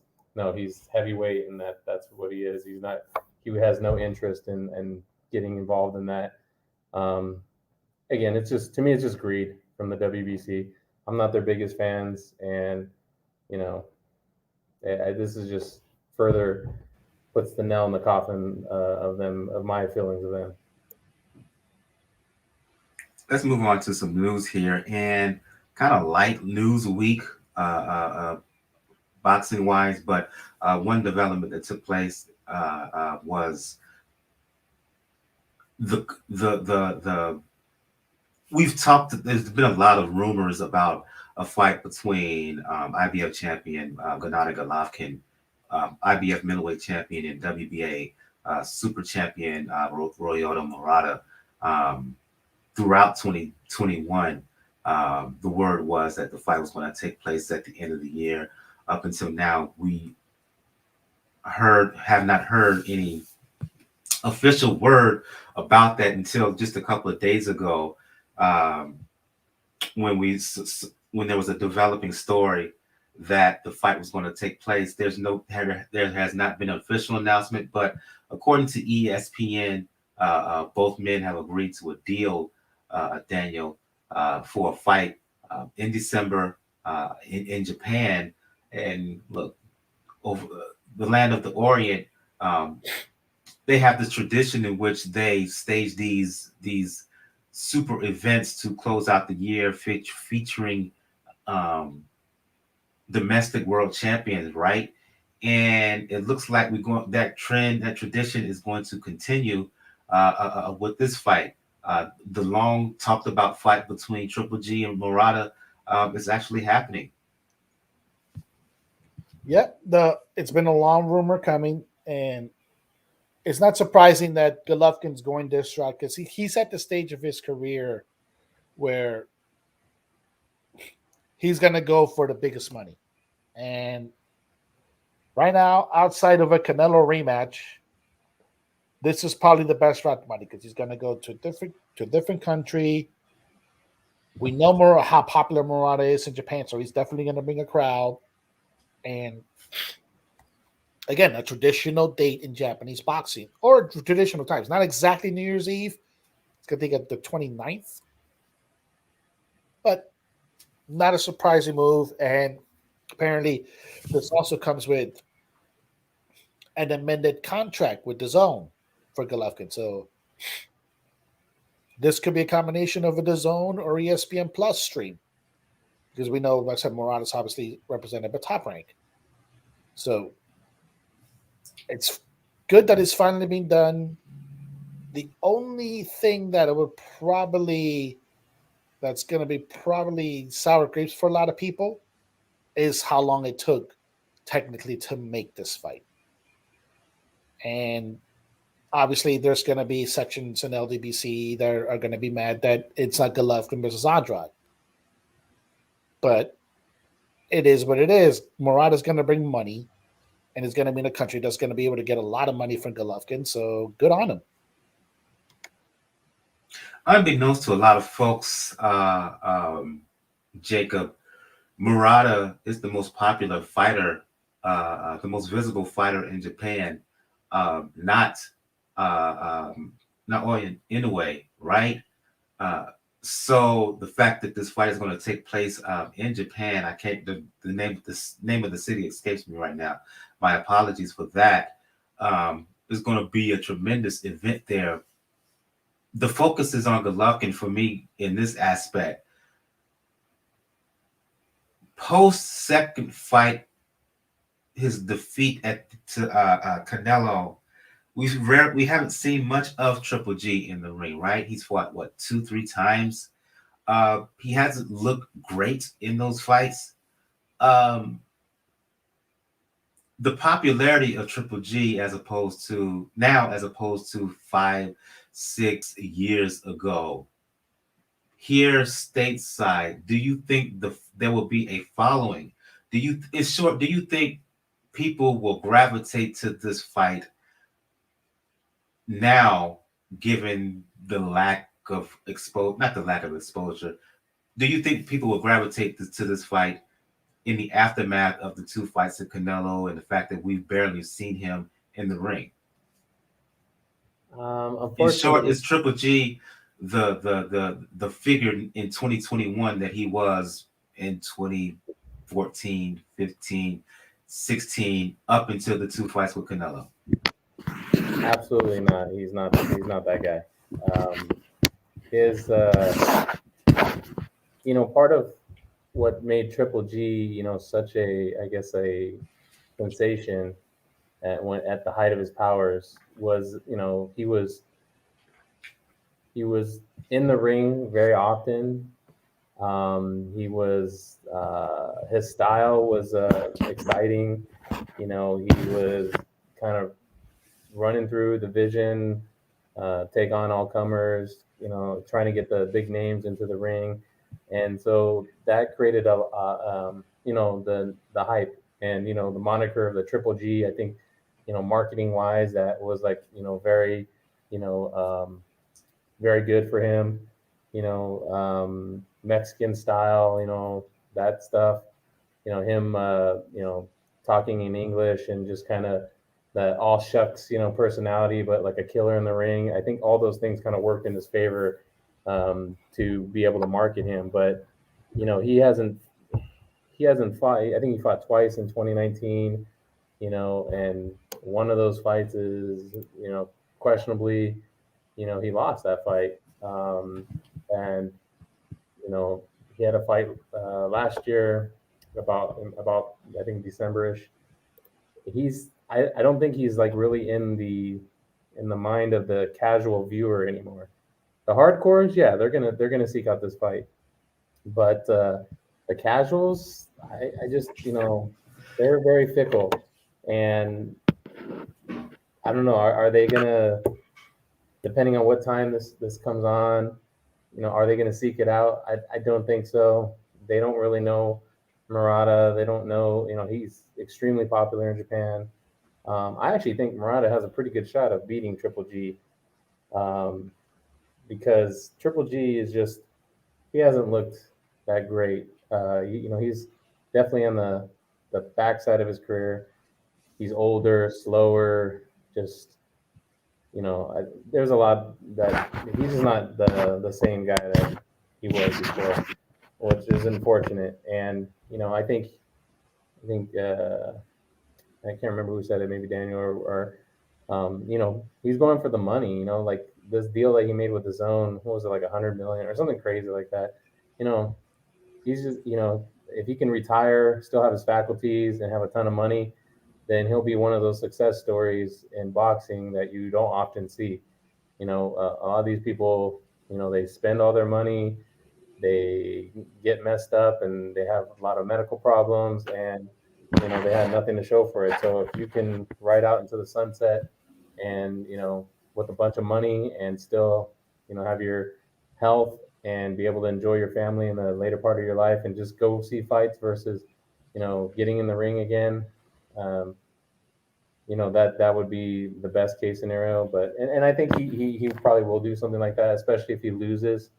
heavyweight, and that's what he is. He has no interest in getting involved in that. Again, to me, it's just greed from the WBC. I'm not their biggest fans, and this is just further puts the nail in the coffin of my feelings of them. Let's move on to some news here, and kind of light news week, boxing wise. But one development that took place was the we've talked. There's been a lot of rumors about a fight between IBF champion Gennady Golovkin, IBF middleweight champion and WBA super champion Ryota Murata. Throughout 2021, the word was that the fight was going to take place at the end of the year. Up until now, we have not heard any official word about that until just a couple of days ago, when there was a developing story that the fight was going to take place. There has not been an official announcement, but according to ESPN, both men have agreed to a deal, Daniel, for a fight in December in Japan. And look, over the land of the Orient, they have this tradition in which they stage these super events to close out the year, featuring domestic world champions, right? And it looks like that tradition is going to continue with this fight. The long talked about fight between Triple G and Murata is actually happening. Yep, it's been a long rumor coming, and it's not surprising that Golovkin's going this route because he's at the stage of his career where he's going to go for the biggest money. And right now, outside of a Canelo rematch, this is probably the best route to money because he's going to go to a different country. We know how popular Murata is in Japan, so he's definitely going to bring a crowd. And again, a traditional date in Japanese boxing or traditional times, not exactly New Year's Eve. It's going to take the 29th, but not a surprising move. And apparently, this also comes with an amended contract with DAZN for Golovkin. So this could be a combination of a DAZN or ESPN Plus stream because we know, like I said, Murata's obviously represented by Top Rank. So it's good that it's finally being done. The only thing that it would that's going to be probably sour grapes for a lot of people is how long it took technically to make this fight. And obviously there's going to be sections in LDBC that are going to be mad that it's not Golovkin versus Andrade. But it is what it is. Murata's going to bring money, and it's going to be in a country that's going to be able to get a lot of money from Golovkin. So good on him. Unbeknownst to a lot of folks, Jacob, Murata is the most popular fighter, the most visible fighter in Japan. Not only in a way, right? So the fact that this fight is going to take place in Japan, I can't. The name of the city escapes me right now. My apologies for that. There's going to be a tremendous event there. The focus is on Golovkin for me in this aspect. Post second fight, his defeat to Canelo, we haven't seen much of Triple G in the ring, right? He's fought 2-3 times. He hasn't looked great in those fights. The popularity of Triple G as opposed to 5-6 years ago, here stateside, do you think there will be a following? Do you think people will gravitate to this fight now, given the lack of exposure? Do you think people will gravitate to this fight in the aftermath of the 2 fights of Canelo and the fact that we've barely seen him in the ring? In short, is Triple G the figure in 2021 that he was in 2014, 15, 16, up until the 2 fights with Canelo? Absolutely not. He's not that guy. Part of what made Triple G, such a sensation at the height of his powers was, he was in the ring very often. His style was exciting. He was kind of running through the division, take on all comers, trying to get the big names into the ring. And so that created the hype and, the moniker of the Triple G. I think, marketing wise, that was very, very good for him, Mexican style, that stuff. him, talking in English and just kind of that all shucks, personality, but like a killer in the ring. I think all those things kind of worked in his favor to be able to market him. But he hasn't fought. I think he fought twice in 2019. And one of those fights is questionably, he lost that fight. And he had a fight last year about I think Decemberish. I don't think he's like really in the mind of the casual viewer anymore. The hardcores, yeah, they're gonna seek out this fight, but the casuals, I just they're very fickle, and I don't know. Are they gonna, depending on what time this comes on, are they gonna seek it out? I don't think so. They don't really know Murata. They don't know. He's extremely popular in Japan. I actually think Murata has a pretty good shot of beating Triple G, because Triple G is just, he hasn't looked that great. He's definitely on the backside of his career. He's older, slower, just there's a lot that he's just not the same guy that he was before, which is unfortunate. And I think I can't remember who said it, maybe Daniel or he's going for the money. Like this deal that he made with his own, what was it, like 100 million or something crazy like that. He's just if he can retire, still have his faculties, and have a ton of money, then he'll be one of those success stories in boxing that you don't often see. A lot of these people, they spend all their money, they get messed up, and they have a lot of medical problems, and they had nothing to show for it. So if you can ride out into the sunset and with a bunch of money and still have your health and be able to enjoy your family in the later part of your life and just go see fights versus getting in the ring again, that would be the best case scenario. But and I think he probably will do something like that, especially if he loses.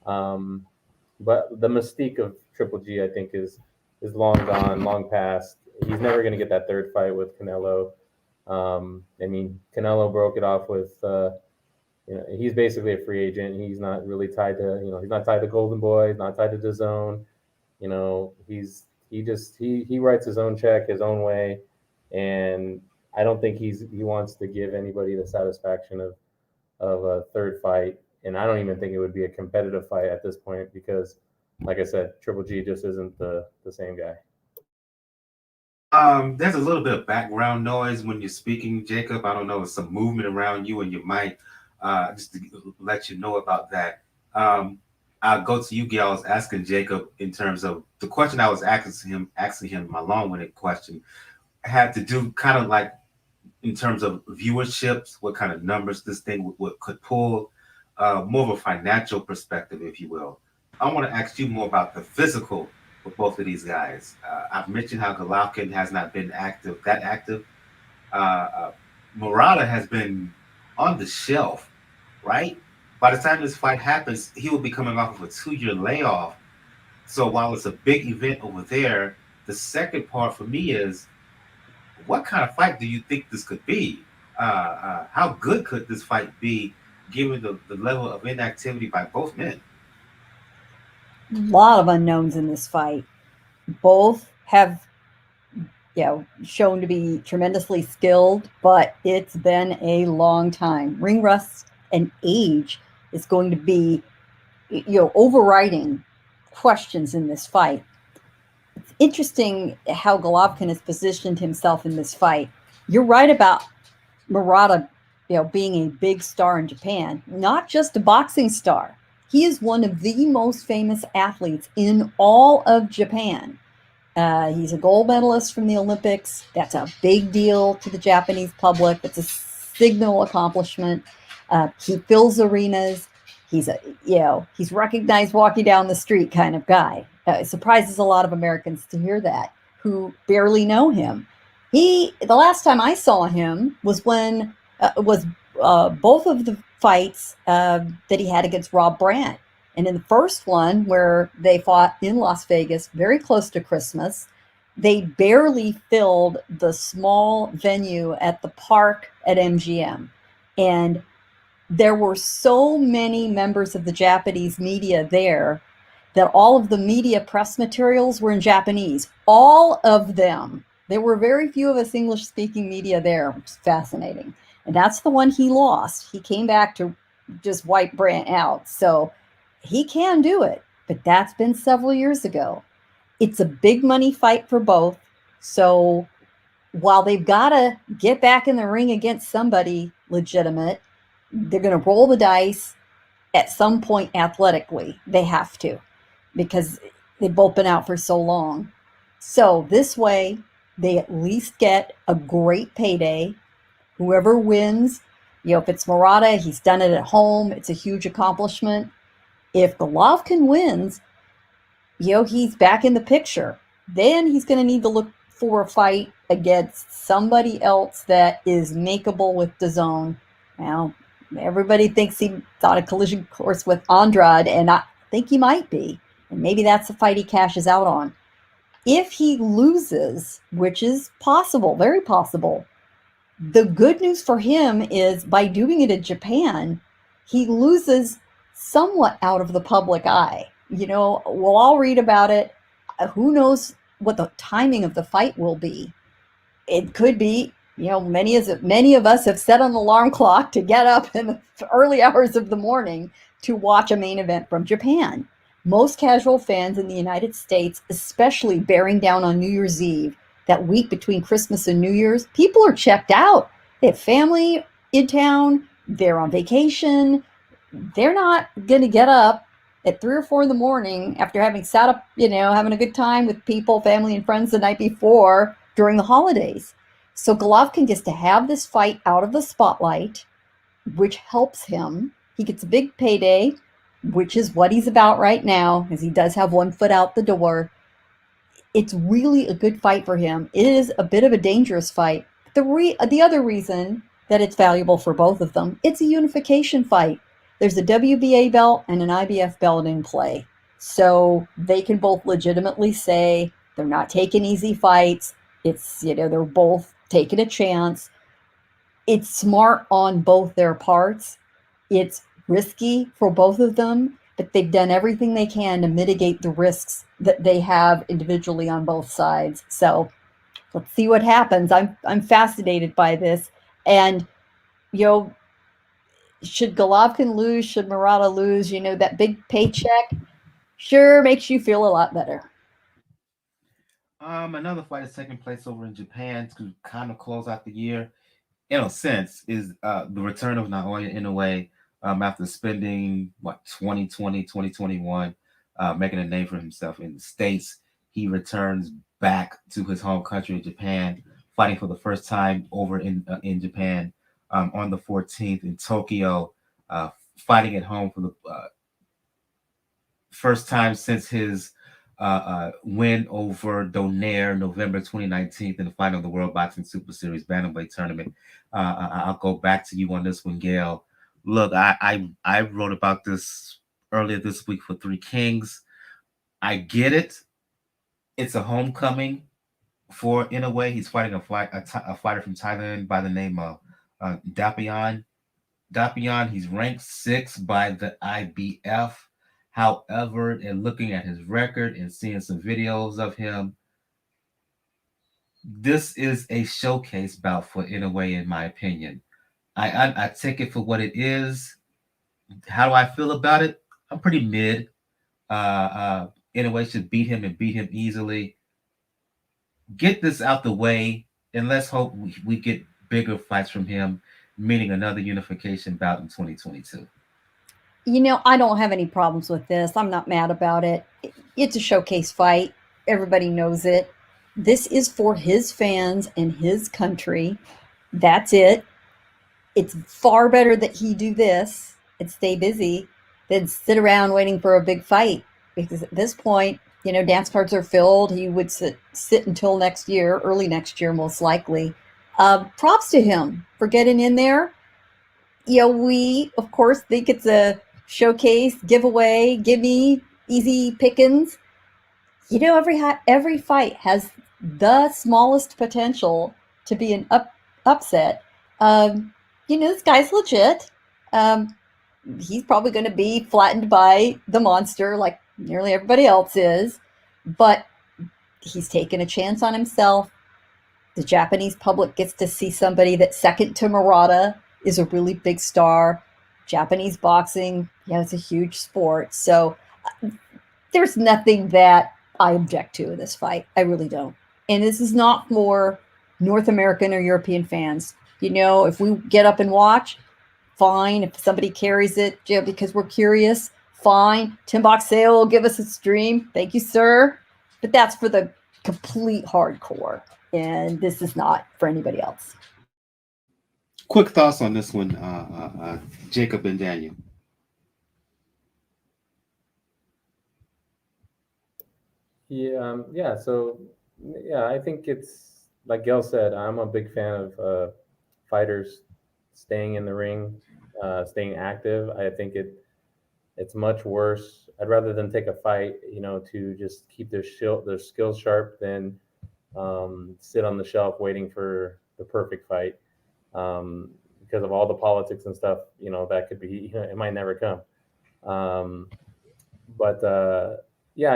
But the mystique of Triple G, I think, is long gone, long past. He's never going to get that third fight with Canelo. Canelo broke it off with, he's basically a free agent. He's not really tied to, he's not tied to Golden Boy. He's not tied to DAZN. He writes his own check his own way, and I don't think he wants to give anybody the satisfaction of a third fight. And I don't even think it would be a competitive fight at this point because, like I said, Triple G just isn't the same guy. There's a little bit of background noise when you're speaking, Jacob. I don't know, it's some movement around you and your mic. Just to let you know about that. I'll go to you, Gail. I was asking Jacob in terms of the question I was asking him, my long-winded question, had to do kind of like in terms of viewerships, what kind of numbers this thing could pull, more of a financial perspective, if you will. I want to ask you more about the physical with both of these guys. I've mentioned how Golovkin has not been that active. Murata has been on the shelf, right? By the time this fight happens, he will be coming off of a 2-year layoff. So while it's a big event over there, the second part for me is, what kind of fight do you think this could be? How good could this fight be, given the level of inactivity by both men? A lot of unknowns in this fight. Both have shown to be tremendously skilled, but it's been a long time. Ring rust and age is going to be overriding questions in this fight. It's interesting how Golovkin has positioned himself in this fight. You're right about Murata being a big star in Japan, not just a boxing star. He is one of the most famous athletes in all of Japan. He's a gold medalist from the Olympics. That's a big deal to the Japanese public. It's a signal accomplishment. He fills arenas. He's he's recognized walking down the street kind of guy. It surprises a lot of Americans to hear that, who barely know him. The last time I saw him was when both of the fights that he had against Rob Brandt. And in the first one, where they fought in Las Vegas, very close to Christmas, They barely filled the small venue at the park at MGM. And there were so many members of the Japanese media there that all of the media press materials were in Japanese. All of them. There were very few of us English-speaking media there, which is fascinating. And that's the one he lost. He came back to just wipe Brant out. So he can do it, but that's been several years ago. It's a big money fight for both. So while they've got to get back in the ring against somebody legitimate, they're going to roll the dice at some point athletically. They have to, because they've both been out for so long. So this way, they at least get a great payday. Whoever wins, if it's Murata, he's done it at home. It's a huge accomplishment. If Golovkin wins, he's back in the picture. Then he's going to need to look for a fight against somebody else that is makeable with DAZN. Now, everybody thinks he's on a collision course with Andrade, and I think he might be. And maybe that's the fight he cashes out on. If he loses, which is possible, very possible, the good news for him is by doing it in Japan, he loses somewhat out of the public eye. We'll all read about it. Who knows what the timing of the fight will be? It could be, many of us have set an alarm clock to get up in the early hours of the morning to watch a main event from Japan. Most casual fans in the United States, especially bearing down on New Year's Eve, that week between Christmas and New Year's, people are checked out. They have family in town. They're on vacation. They're not going to get up at 3 or 4 in the morning after having sat up, having a good time with people, family, and friends the night before during the holidays. So Golovkin gets to have this fight out of the spotlight, which helps him. He gets a big payday, which is what he's about right now, because he does have one foot out the door. It's really a good fight for him. It is a bit of a dangerous fight. The other reason that it's valuable for both of them, it's a unification fight. There's a WBA belt and an IBF belt in play. So they can both legitimately say they're not taking easy fights. It's, they're both taking a chance. It's smart on both their parts. It's risky for both of them, but they've done everything they can to mitigate the risks that they have individually on both sides. So let's see what happens. I'm fascinated by this. And, should Golovkin lose, should Murata lose, that big paycheck sure makes you feel a lot better. Another fight is taking place over in Japan to kind of close out the year. In a sense, is the return of Naoya Inoue after spending 2020, 2021, making a name for himself in the States. He returns back to his home country of Japan, fighting for the first time over in Japan on the 14th in Tokyo, fighting at home for the first time since his win over Donaire November 2019 in the final of the World Boxing Super Series Bantamweight tournament. I'll go back to you on this one, Gail. Look, I wrote about this earlier this week for Three Kings. I get it. It's a homecoming for Inoue. He's fighting a fighter from Thailand by the name of Dapion. He's ranked 6th by the IBF. However, and looking at his record and seeing some videos of him, this is a showcase bout for Inoue, in my opinion. I take it for what it is. How do I feel about it? I'm pretty mid. Inoue should beat him and beat him easily. Get this out the way, and let's hope we get bigger fights from him, meaning another unification bout in 2022. I don't have any problems with this. I'm not mad about it. It's a showcase fight. Everybody knows it. This is for his fans and his country. That's it. It's far better that he do this and stay busy than sit around waiting for a big fight. Because at this point, dance cards are filled. He would sit until next year, early next year, most likely. Props to him for getting in there. We, of course, think it's a showcase, giveaway, gimme, easy pickings. Every fight has the smallest potential to be an upset. This guy's legit. He's probably going to be flattened by the monster like nearly everybody else is, but he's taken a chance on himself. The Japanese public gets to see somebody that, second to Murata, is a really big star. Japanese boxing, it's a huge sport. So there's nothing that I object to in this fight. I really don't. And this is not for North American or European fans. If we get up and watch, fine. If somebody carries it because we're curious, fine. Tim Boxeo will give us a stream. Thank you, sir. But that's for the complete hardcore. And this is not for anybody else. Quick thoughts on this one, Jacob and Daniel. Yeah. So, I think it's like Gail said. I'm a big fan of fighters staying in the ring, staying active. I think it's much worse. I'd rather than take a fight, to just keep their skills sharp than sit on the shelf waiting for the perfect fight. Because of all the politics and stuff, that could be, it might never come. I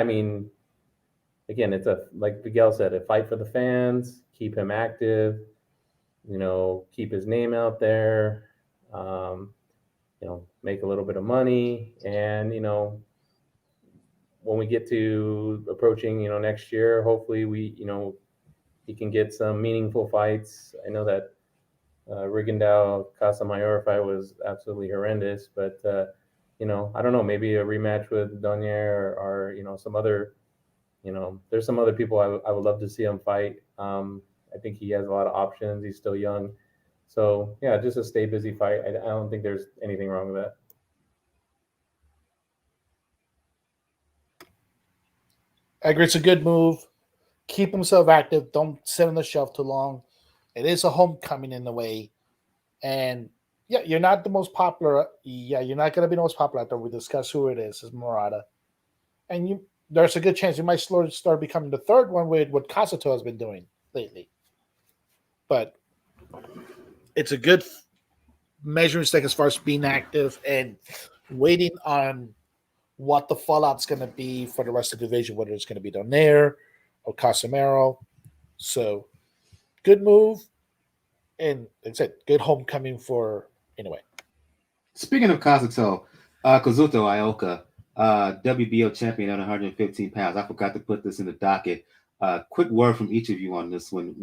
mean, again, it's like Miguel said, a fight for the fans, keep him active, keep his name out there, make a little bit of money. And, when we get to approaching, next year, hopefully he can get some meaningful fights. I know that Rigondeaux Casamayor fight was absolutely horrendous, but I don't know, maybe a rematch with Donier or some other, there's some other people I would love to see him fight. I think he has a lot of options. He's still young, so just a stay busy fight. I don't think there's anything wrong with that. I agree. It's a good move. Keep himself active. Don't sit on the shelf too long. It is a homecoming in a way. And you're not the most popular. You're not going to be the most popular after we discuss who it is Murata. And there's a good chance you might start becoming the third one with what Kazuto has been doing lately. But it's a good measuring stick as far as being active and waiting on what the fallout's going to be for the rest of the division, whether it's going to be Donaire or Casemiro. So, good move. And like I said, good homecoming for, anyway. Speaking of Kazuto Ioka, WBO champion at 115 pounds. I forgot to put this in the docket. Quick word from each of you on this one.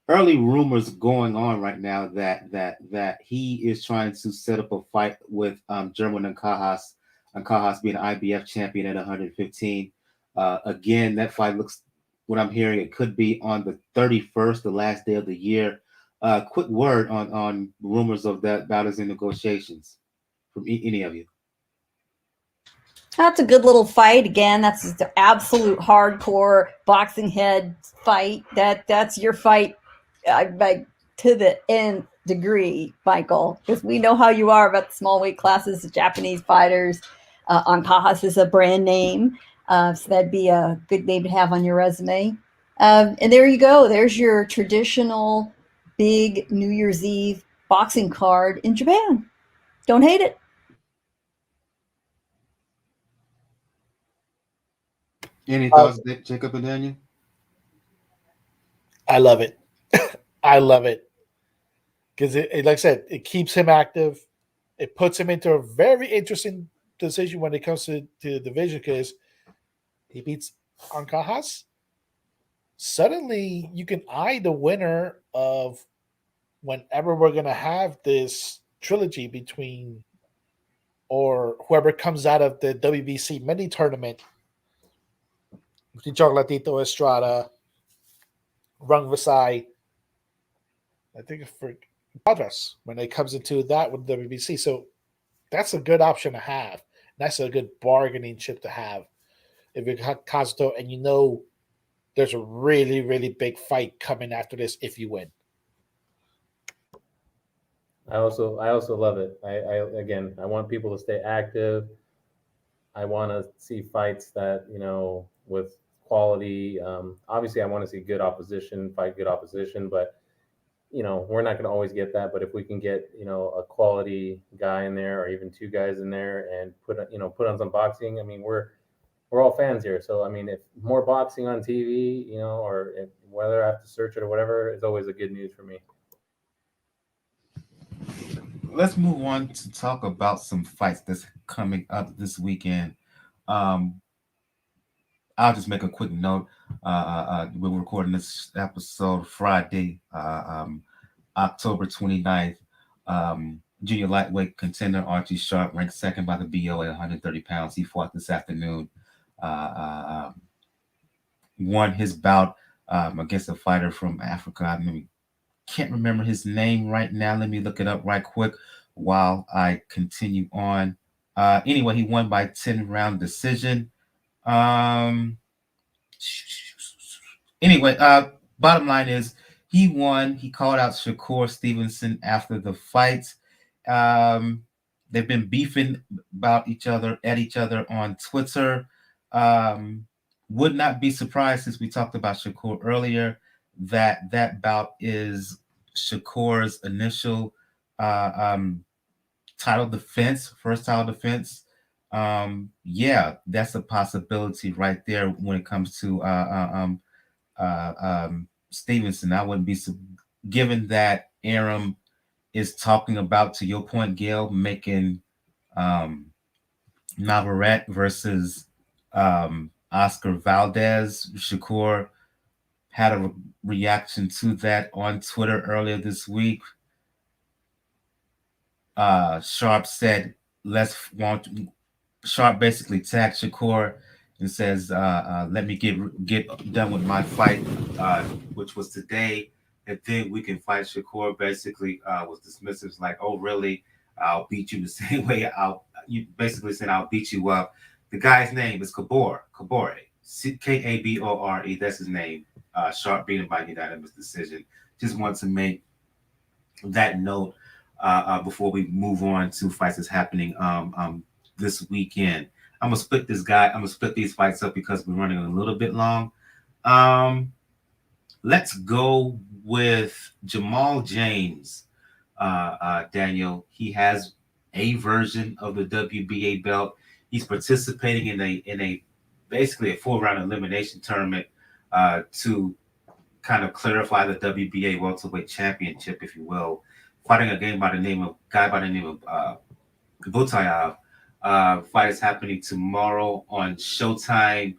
Early rumors going on right now that he is trying to set up a fight with German Ancajas being an IBF champion at 115. Again, that fight looks, what I'm hearing, it could be on the 31st, the last day of the year. Quick word on rumors of that battles in negotiations from any of you. That's a good little fight. Again, that's the absolute hardcore boxing head fight. That's your fight to the nth degree, Michael, because we know how you are about the small weight classes, the Japanese fighters. Ancajas is a brand name, so that'd be a good name to have on your resume. And there you go. There's your traditional big New Year's Eve boxing card in Japan. Don't hate it. Any thoughts, Jacob and Daniel? I love it. I love it. Because, like I said, it keeps him active. It puts him into a very interesting decision when it comes to the division because he beats Ancajas. Suddenly, you can eye the winner of whenever we're going to have this trilogy between or whoever comes out of the WBC mini tournament between Chocolatito Estrada, Rung Visay, I think for Vargas when it comes into that with WBC. So that's a good option to have. That's a good bargaining chip to have. If you have Kazuto and there's a really, really big fight coming after this if you win. I also love it. I want people to stay active. I want to see fights that, with quality. Obviously, I want to see good opposition, fight good opposition, but we're not going to always get that. But if we can get a quality guy in there, or even two guys in there, and put on some boxing, I mean, we're all fans here. So I mean, if more boxing on TV, or whether I have to search it or whatever, is always a good news for me. Let's move on to talk about some fights that's coming up this weekend. I'll just make a quick note. We're recording this episode Friday, October 29th. Junior lightweight contender Archie Sharp, ranked second by the BO at 130 pounds. He fought this afternoon. Won his bout against a fighter from Africa. I can't remember his name right now. Let me look it up right quick while I continue on. Anyway, he won by 10-round decision. Anyway, bottom line is he won. He called out Shakur Stevenson after the fight. They've been beefing at each other on Twitter. Would not be surprised, since we talked about Shakur earlier, that bout is Shakur's initial title defense, first title defense. Yeah, that's a possibility right there when it comes to Stevenson. I wouldn't be given that Aram is talking about, to your point, Gail, making Navarrete versus Oscar Valdez. Shakur had a reaction to that on Twitter earlier this week. Sharp said, Sharp basically tagged Shakur and says, let me get done with my fight, which was today, and then we can fight. Shakur basically was dismissive, like, oh, really? I'll beat you the same way. You basically said, I'll beat you up. The guy's name is Kabore, Kabore. That's his name. Sharp beat him by unanimous decision. Just want to make that note before we move on to fights that's happening this weekend. I'm gonna split these fights up because we're running a little bit long. Let's go with Jamal James. Daniel, he has a version of the WBA belt. He's participating in a basically a 4-round elimination tournament to kind of clarify the WBA welterweight championship, if you will. Fighting a guy by the name of Butaev. Fight is happening tomorrow on Showtime.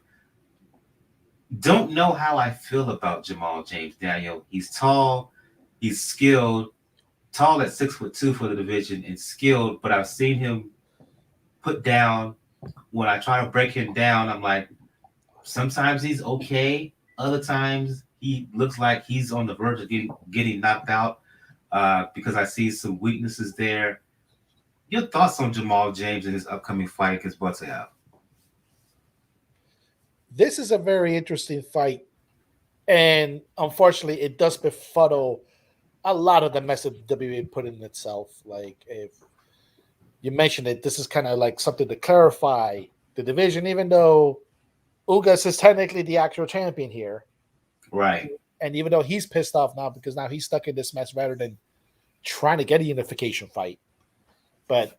Don't know how I feel about Jamal James, Daniel. He's tall, he's skilled, tall at 6'2" for the division, and skilled, but I've seen him put down. When I try to break him down, I'm like, sometimes he's okay, other times he looks like he's on the verge of getting knocked out because I see some weaknesses there. Your thoughts on Jamal James and his upcoming fight against Butaev? This is a very interesting fight, and unfortunately, it does befuddle a lot of the mess that WBA put in itself. Like, if you mentioned it, this is kind of like something to clarify the division, even though Ugas is technically the actual champion here. Right. And even though he's pissed off now because now he's stuck in this mess rather than trying to get a unification fight. But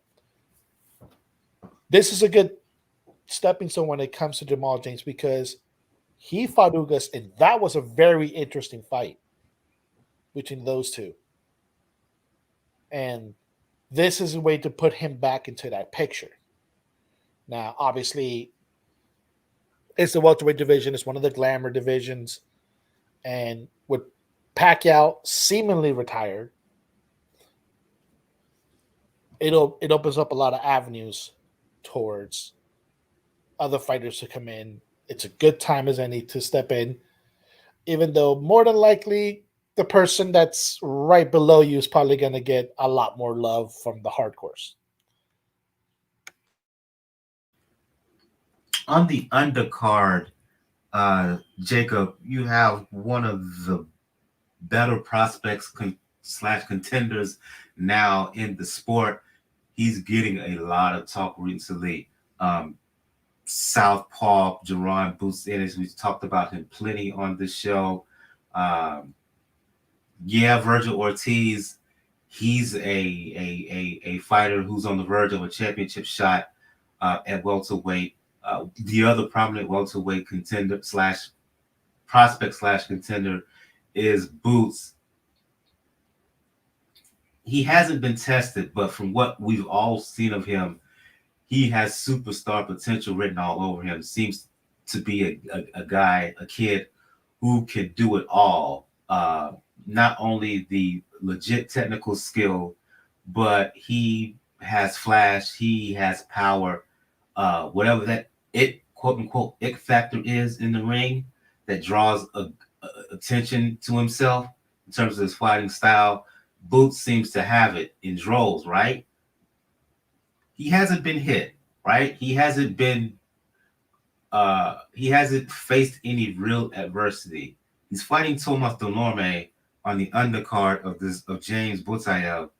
this is a good stepping stone when it comes to Jamal James because he fought Ugas, and that was a very interesting fight between those two. And this is a way to put him back into that picture. Now, obviously, it's the welterweight division. It's one of the glamour divisions. And with Pacquiao seemingly retired, it opens up a lot of avenues towards other fighters to come in. It's a good time as any to step in, even though more than likely the person that's right below you is probably going to get a lot more love from the hardcores. On the undercard, Jacob, you have one of the better prospects / contenders now in the sport. He's getting a lot of talk recently. Southpaw Jaron Boots Ennis. We've talked about him plenty on the show. Virgil Ortiz, he's a fighter who's on the verge of a championship shot at welterweight. The other prominent welterweight contender / prospect / contender is Boots. He hasn't been tested, but from what we've all seen of him, he has superstar potential written all over him. Seems to be a kid who can do it all. Not only the legit technical skill, but he has flash, he has power. Whatever that quote unquote it factor is in the ring that draws attention to himself in terms of his fighting style, Boots seems to have it in droves, right? He hasn't been hit, right? He hasn't faced any real adversity. He's fighting Thomas Dulorme on the undercard of James Butaev.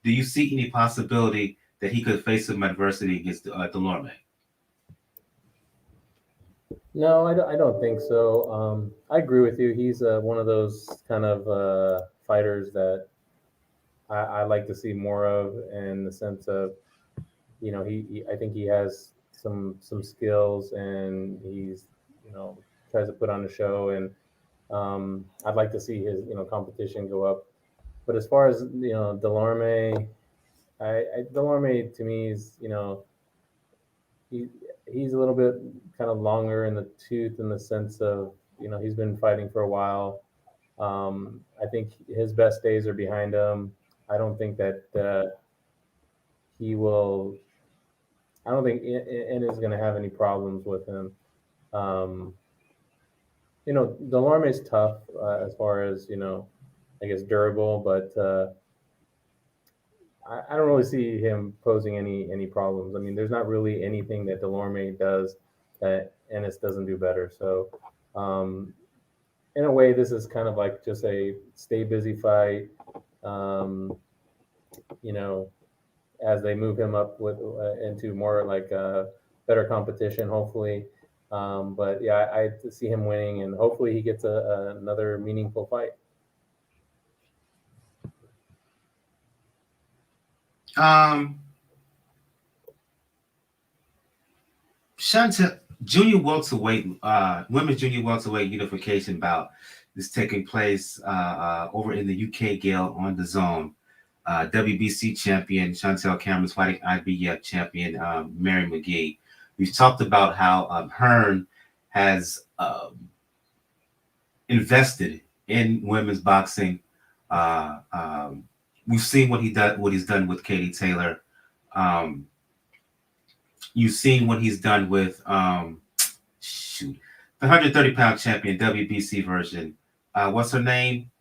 Do you see any possibility that he could face some adversity against Dulorme? No, I don't think so. I agree with you. He's one of those kind of fighters that I like to see more of, in the sense of, I think he has some skills, and he's, tries to put on a show, and I'd like to see his, competition go up. But as far as, Dulorme, Dulorme to me is, he's a little bit kind of longer in the tooth, in the sense of, he's been fighting for a while. I think his best days are behind him. I don't think that he will. I don't think Ennis is going to have any problems with him. Dulorme is tough as far as, I guess durable, but I don't really see him posing any problems. I mean, there's not really anything that Dulorme does that Ennis doesn't do better. So, in a way, this is kind of like just a stay busy fight. As they move him up into more like better competition, hopefully. But yeah, I see him winning, and hopefully he gets another meaningful fight. Chantelle, junior welterweight, women's junior welterweight unification bout is taking place over in the UK, Gail, on the zone. WBC champion Chantelle Cameron's fighting IBF champion Mary McGee. We've talked about how Hearn has invested in women's boxing. We've seen what he's done with Katie Taylor. You've seen what he's done with the 130-pound champion WBC version. What's her name?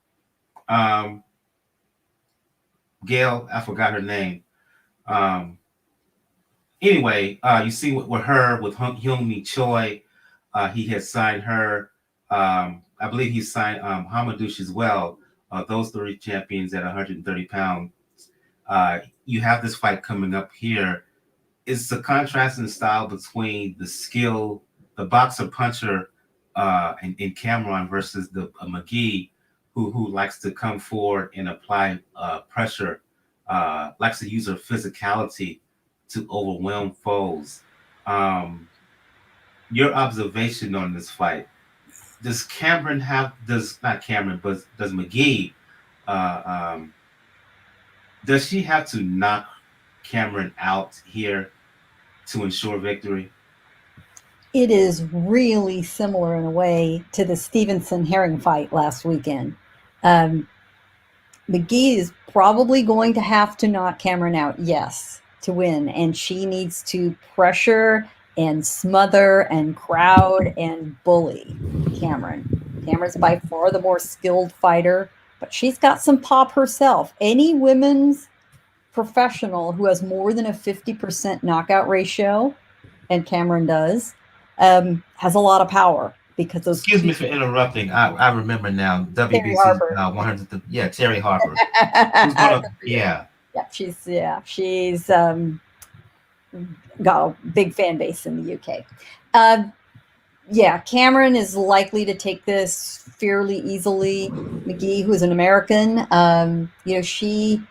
Gail, I forgot her name. Anyway, you see with her, with Hyung-Mi Choi, he has signed her. I believe he signed Hamadouche as well. Those three champions at 130 pounds. You have this fight coming up here. It's a contrast in style between the skill, the boxer puncher in Cameron versus the McGee, who likes to come forward and apply pressure, likes to use her physicality to overwhelm foes. Your observation on this fight, does McGee, does she have to knock Cameron out here to ensure victory? It is really similar in a way to the Stevenson Herring fight last weekend. McGee is probably going to have to knock Cameron out, yes, to win. And she needs to pressure and smother and crowd and bully Cameron. Cameron's by far the more skilled fighter, but she's got some pop herself. Any women's professional who has more than a 50% knockout ratio, and Cameron does, has a lot of power. Because those Excuse me for interrupting. I remember now. WBC 100. Yeah, Terry Harper. She's got a big fan base in the UK. Yeah, Cameron is likely to take this fairly easily. McGee, who's an American, she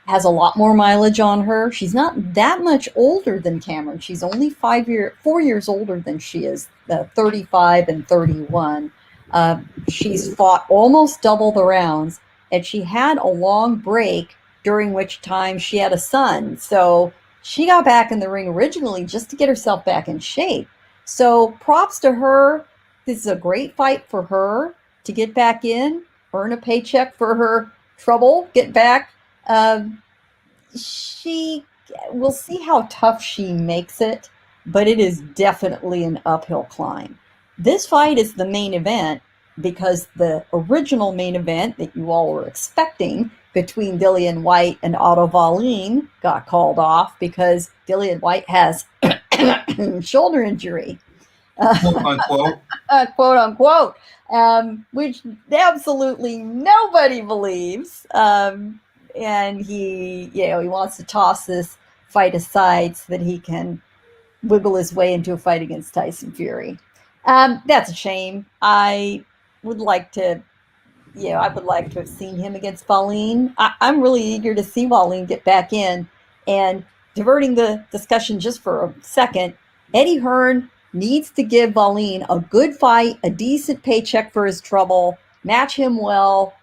has a lot more mileage on her. She's not that much older than Cameron. She's only 4 years older than she is, 35 and 31. She's fought almost double the rounds, and she had a long break during which time she had a son. So she got back in the ring originally just to get herself back in shape. So props to her. This is a great fight for her to get back in, earn a paycheck for her trouble, get back. We'll see how tough she makes it, but it is definitely an uphill climb. This fight is the main event because the original main event that you all were expecting between Dillian White and Otto Wallin got called off because Dillian White has shoulder injury, Quote unquote. quote unquote, which absolutely nobody believes. And he wants to toss this fight aside so that he can wiggle his way into a fight against Tyson Fury. That's a shame. I would like to have seen him against Wallin. I'm really eager to see Wallin get back in. And diverting the discussion just for a second, Eddie Hearn needs to give Wallin a good fight, a decent paycheck for his trouble, match him well.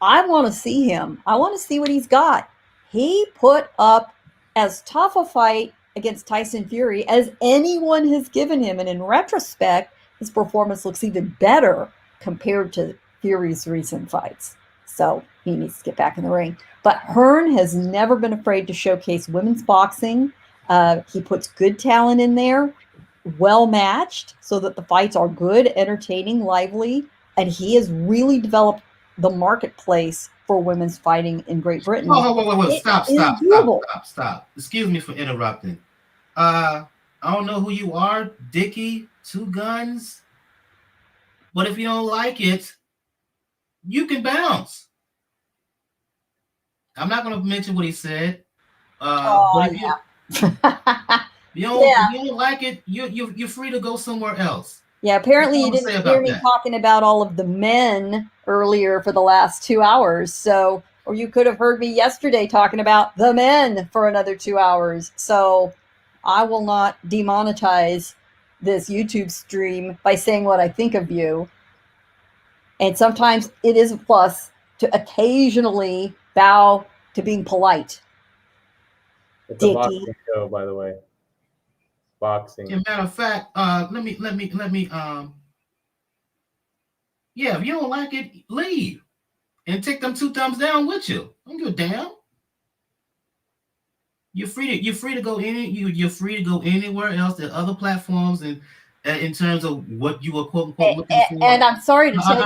I want to see him. I want to see what he's got. He put up as tough a fight against Tyson Fury as anyone has given him. And in retrospect, his performance looks even better compared to Fury's recent fights. So he needs to get back in the ring. But Hearn has never been afraid to showcase women's boxing. He puts good talent in there, well matched, so that the fights are good, entertaining, lively. And he has really developed the marketplace for women's fighting in Great Britain. Wait. Stop. Excuse me for interrupting. I don't know who you are, Dickie, Two Guns. But if you don't like it, you can bounce. I'm not going to mention what he said. But if you don't like it, you're free to go somewhere else. Yeah, apparently you didn't hear me talking about all of the men earlier for the last 2 hours. Or you could have heard me yesterday talking about the men for another 2 hours. So I will not demonetize this YouTube stream by saying what I think of you. And sometimes it is a plus to occasionally bow to being polite. It's a boxing show, by the way. Boxing. As a matter of fact, let me. If you don't like it, leave and take them 2 thumbs down with you. Don't give a damn. You're free to go you're free to go anywhere else. There are other platforms and in terms of what you were quote unquote looking for. And I'm sorry to tell you,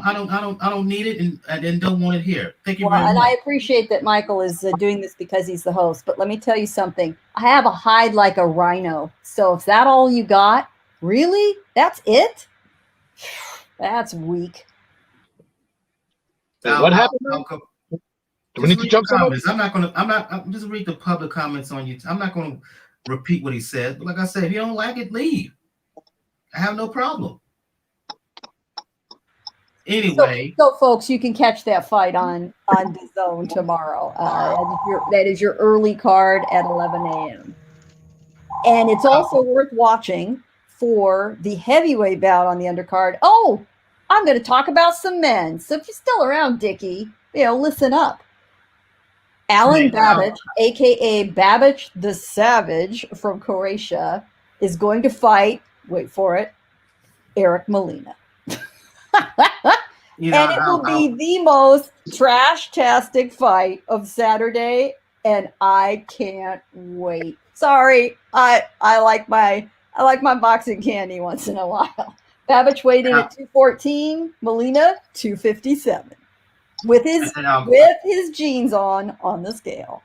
I don't need it and don't want it here. Thank you very much. And I appreciate that Michael is doing this because he's the host. But let me tell you something. I have a hide like a rhino. So if that's all you got, really, that's it. That's weak. What happened? Do we need to jump comments? I'm just read the public comments on YouTube. I'm not going to repeat what he said. But like I said, if you don't like it, leave. I have no problem. Anyway, so folks, you can catch that fight on the Zone tomorrow. That is your early card at 11 a.m. And it's also worth watching for the heavyweight bout on the undercard. Oh, I'm going to talk about some men. So if you're still around, Dickie, listen up. Alan Babic, a.k.a. Babic the Savage from Croatia, is going to fight, wait for it, Eric Molina. It will be the most trash-tastic fight of Saturday, and I can't wait. Sorry, I like my boxing candy once in a while. Babic weighed in at 214, Molina 257. With his jeans on the scale.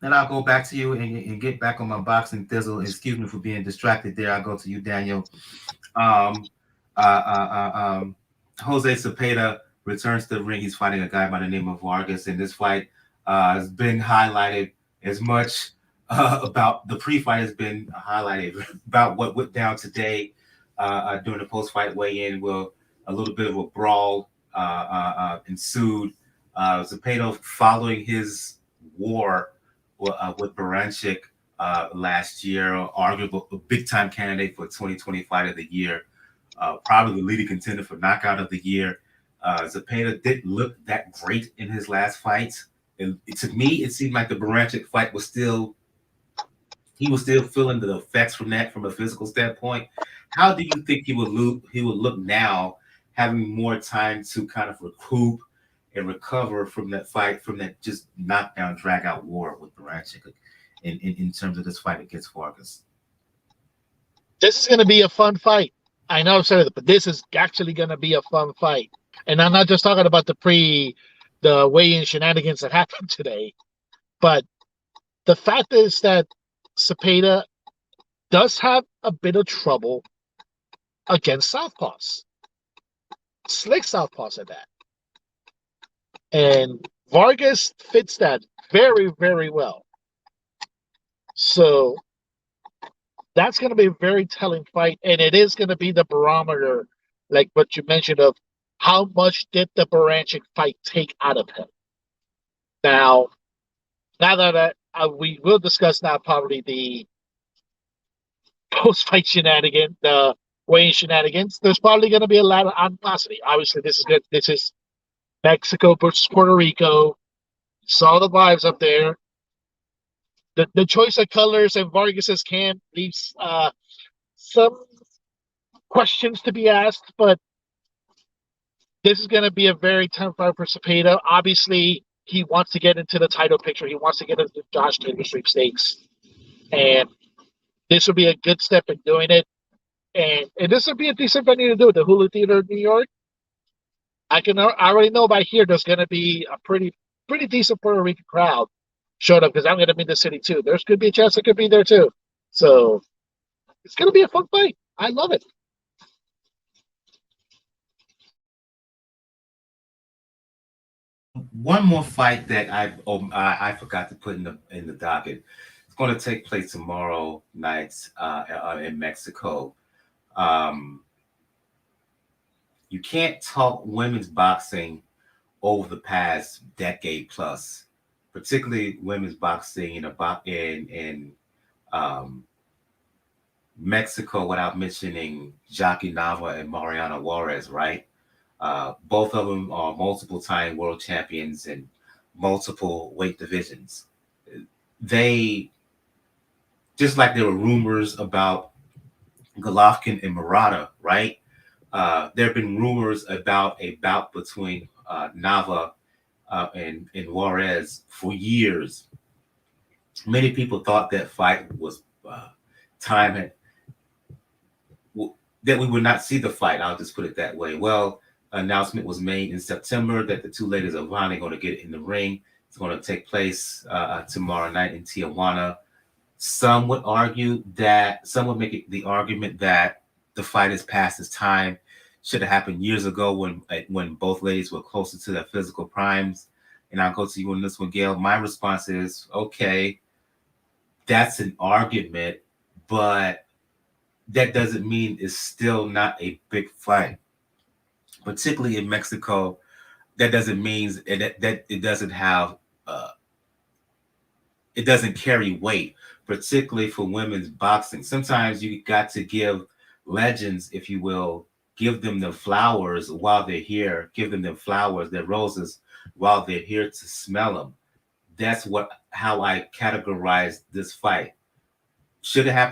Then I'll go back to you and get back on my boxing thizzle. Excuse me for being distracted there. I'll go to you, Daniel. Jose Zepeda returns to the ring. He's fighting a guy by the name of Vargas. And this fight has been highlighted as much about the pre-fight has been highlighted. About what went down today during the post-fight weigh-in, well, a little bit of a brawl ensued. Zepeda, following his war with Baranchik last year, arguably a big-time candidate for 2020 Fight of the Year, probably the leading contender for Knockout of the Year. Zepeda didn't look that great in his last fight. And to me, it seemed like the Baranchik fight was still feeling the effects from that from a physical standpoint. How do you think he would look now, having more time to kind of recoup and recover from that fight, from that just knockdown, drag out war with Baranchik in terms of this fight against Vargas? This is going to be a fun fight. I know I've said it, but this is actually going to be a fun fight. And I'm not just talking about the weigh-in shenanigans that happened today, but the fact is that Zepeda does have a bit of trouble against southpaws, slick southpaws at that. And Vargas fits that very, very well. So that's going to be a very telling fight, and it is going to be the barometer, like what you mentioned, of how much did the Baranchik fight take out of him. Now that we will discuss now probably the post-fight shenanigans, the weigh-in shenanigans, there's probably going to be a lot of animosity. Obviously, this is good. This is Mexico versus Puerto Rico. Saw the vibes up there. The choice of colors and Vargas's camp leaves some questions to be asked, but this is going to be a very tough fight for Zepeda. Obviously, he wants to get into the title picture. He wants to get into Josh Taylor sweepstakes, and this will be a good step in doing it. And this will be a decent venue to do it. The Hulu Theater in New York. I already know by here there's going to be a pretty decent Puerto Rican crowd showed up because I'm going to be in the city too. There's could be a chance I could be there too. So it's going to be a fun fight. I love it. One more fight that I forgot to put in the docket. It's going to take place tomorrow night in Mexico. You can't talk women's boxing over the past decade plus, particularly women's boxing in Mexico, without mentioning Jackie Nava and Mariana Juarez, right? Both of them are multiple-time world champions in multiple weight divisions. They, just like there were rumors about Golovkin and Murata, right? There have been rumors about a bout between Nava and Juarez for years. Many people thought that fight was that we would not see the fight. I'll just put it that way. Well, announcement was made in September that the two ladies are finally going to get in the ring. It's going to take place tomorrow night in Tijuana. Some would make the argument that the fight is past its time. Should have happened years ago when both ladies were closer to their physical primes. And I'll go to you on this one, Gail. My response is, okay, that's an argument, but that doesn't mean it's still not a big fight. Particularly in Mexico, that doesn't mean that it doesn't have it doesn't carry weight, particularly for women's boxing. Sometimes you got to give legends, if you will, give them the flowers while they're here, give them their flowers, their roses while they're here to smell them. That's how I categorize this fight. Should it have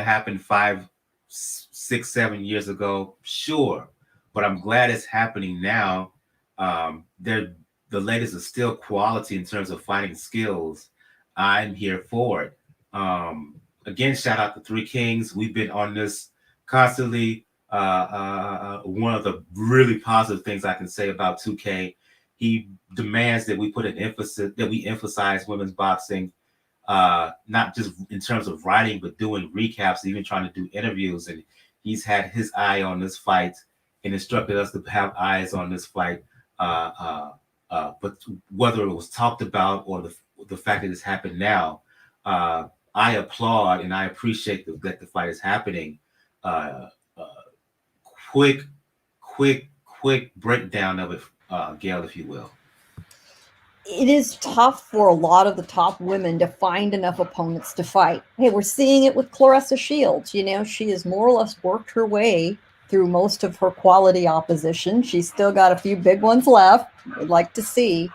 happened 5, 6, 7 years ago? Sure. But I'm glad it's happening now. The ladies are still quality in terms of fighting skills. I'm here for it. Again, shout out to Three Kings. We've been on this constantly. One of the really positive things I can say about 2K, he demands that we emphasize women's boxing, not just in terms of writing, but doing recaps, even trying to do interviews. And he's had his eye on this fight and instructed us to have eyes on this fight. But whether it was talked about or the fact that it's happened now, I applaud and I appreciate that the fight is happening. Quick breakdown of it, Gail, if you will. It is tough for a lot of the top women to find enough opponents to fight. Hey, we're seeing it with Claressa Shields. She has more or less worked her way through most of her quality opposition. She's still got a few big ones left, we'd like to see,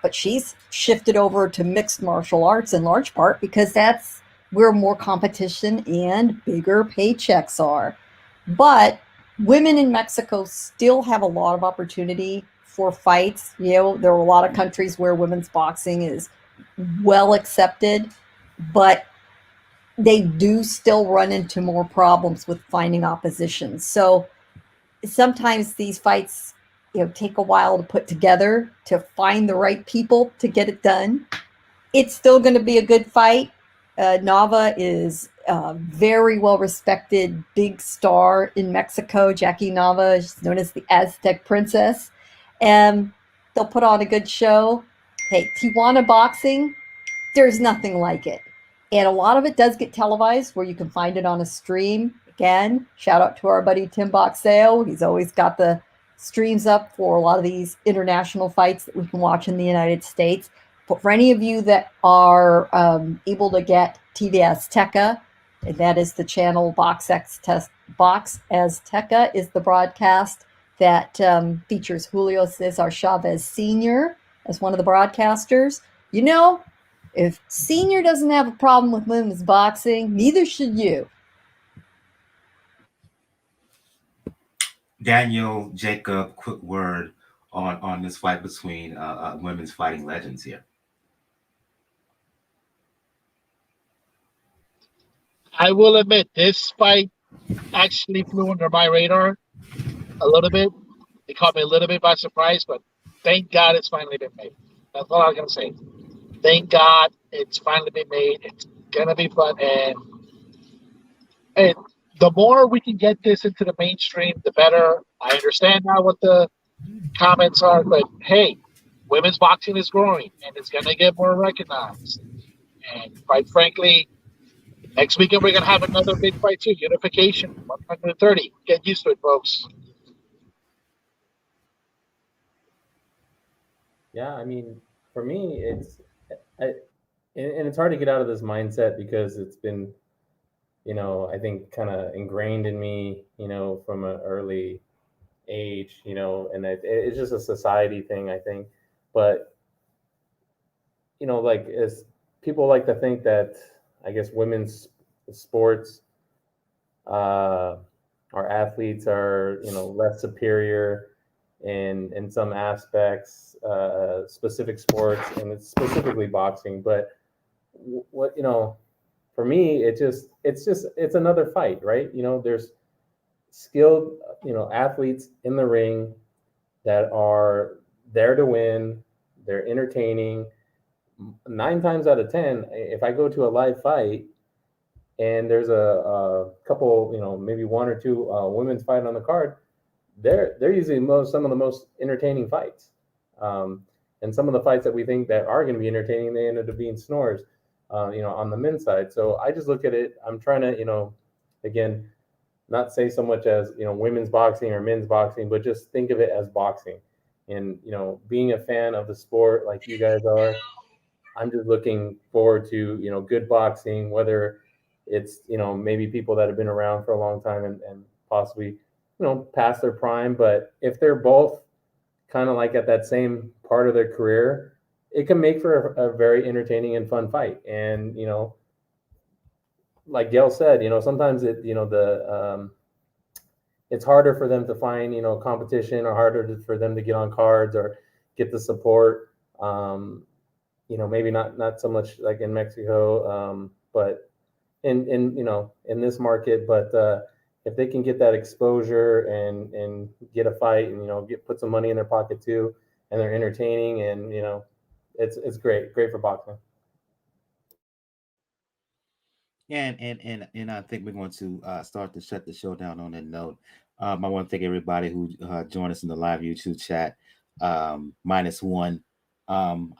but she's shifted over to mixed martial arts in large part because that's where more competition and bigger paychecks are. But women in Mexico still have a lot of opportunity for fights. There are a lot of countries where women's boxing is well accepted, but they do still run into more problems with finding opposition. So sometimes these fights, take a while to put together, to find the right people to get it done. It's still going to be a good fight. Nava is a very well-respected big star in Mexico. Jackie Nava is known as the Aztec Princess. And they'll put on a good show. Hey, Tijuana boxing, there's nothing like it. And a lot of it does get televised where you can find it on a stream. Again, shout out to our buddy Tim Boxeo. He's always got the streams up for a lot of these international fights that we can watch in the United States. But for any of you that are able to get TV Azteca, and that is the channel, Box Azteca is the broadcast that features Julio Cesar Chavez Sr. as one of the broadcasters. If Senior doesn't have a problem with women's boxing, neither should you. Daniel, Jacob, quick word on this fight between women's fighting legends here. I will admit, this fight actually flew under my radar a little bit. It caught me a little bit by surprise, but thank God it's finally been made. That's all I'm going to say. Thank God it's finally been made. It's going to be fun. And the more we can get this into the mainstream, the better. I understand now what the comments are, but hey, women's boxing is growing, and it's going to get more recognized. And quite frankly, next weekend we're going to have another big fight too, Unification 130. Get used to it, folks. Yeah, I mean, for me, and it's hard to get out of this mindset because it's been, I think kind of ingrained in me, from an early age, and it's just a society thing, I think. But, like as people like to think that, I guess, women's sports, our athletes are, less superior in some aspects, specific sports, and it's specifically boxing. But what, for me, it's another fight, right? There's skilled, athletes in the ring that are there to win. They're entertaining. 9 times out of 10, if I go to a live fight and there's a couple, maybe 1 or 2 women's fight on the card, they're usually some of the most entertaining fights. And some of the fights that we think that are going to be entertaining, they ended up being snores, on the men's side. So I just look at it. I'm trying to, again, not say so much as, women's boxing or men's boxing, but just think of it as boxing. And, being a fan of the sport like you guys are, I'm just looking forward to, good boxing, whether it's, maybe people that have been around for a long time and possibly, past their prime. But if they're both kind of like at that same part of their career, it can make for a very entertaining and fun fight. And, like Gail said, sometimes it's harder for them to find, competition, or harder for them to get on cards or get the support. Maybe not so much like in Mexico, but in this market. But if they can get that exposure and get a fight and put some money in their pocket too, and they're entertaining, and it's great for boxing. Yeah, and I think we're going to start to shut the show down on that note. I want to thank everybody who joined us in the live YouTube chat. -1,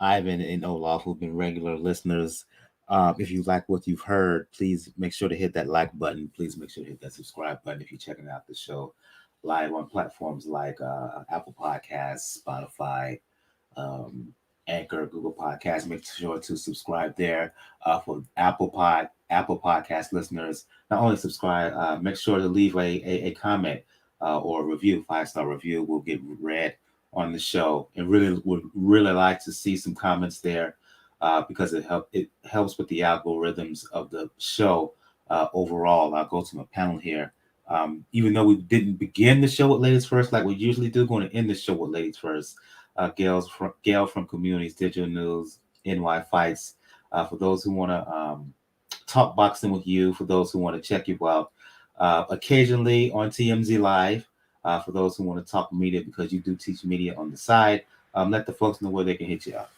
Ivan and Olaf, who've been regular listeners. If you like what you've heard, please make sure to hit that like button. Please make sure to hit that subscribe button if you're checking out the show live on platforms like Apple Podcasts, Spotify, um, Anchor, Google Podcasts. Make sure to subscribe there. For Apple Podcast listeners, not only subscribe, make sure to leave a comment or a review. 5-star review will get read on the show, and really would really like to see some comments there because it helps with the algorithms of the show overall. I'll go to my panel here. Even though we didn't begin the show with ladies first, like we usually do, going to end the show with ladies first. Gail from Communities Digital News, NY Fights. For those who want to talk boxing with you, for those who want to check you out, occasionally on TMZ Live. For those who want to talk media, because you do teach media on the side, let the folks know where they can hit you up.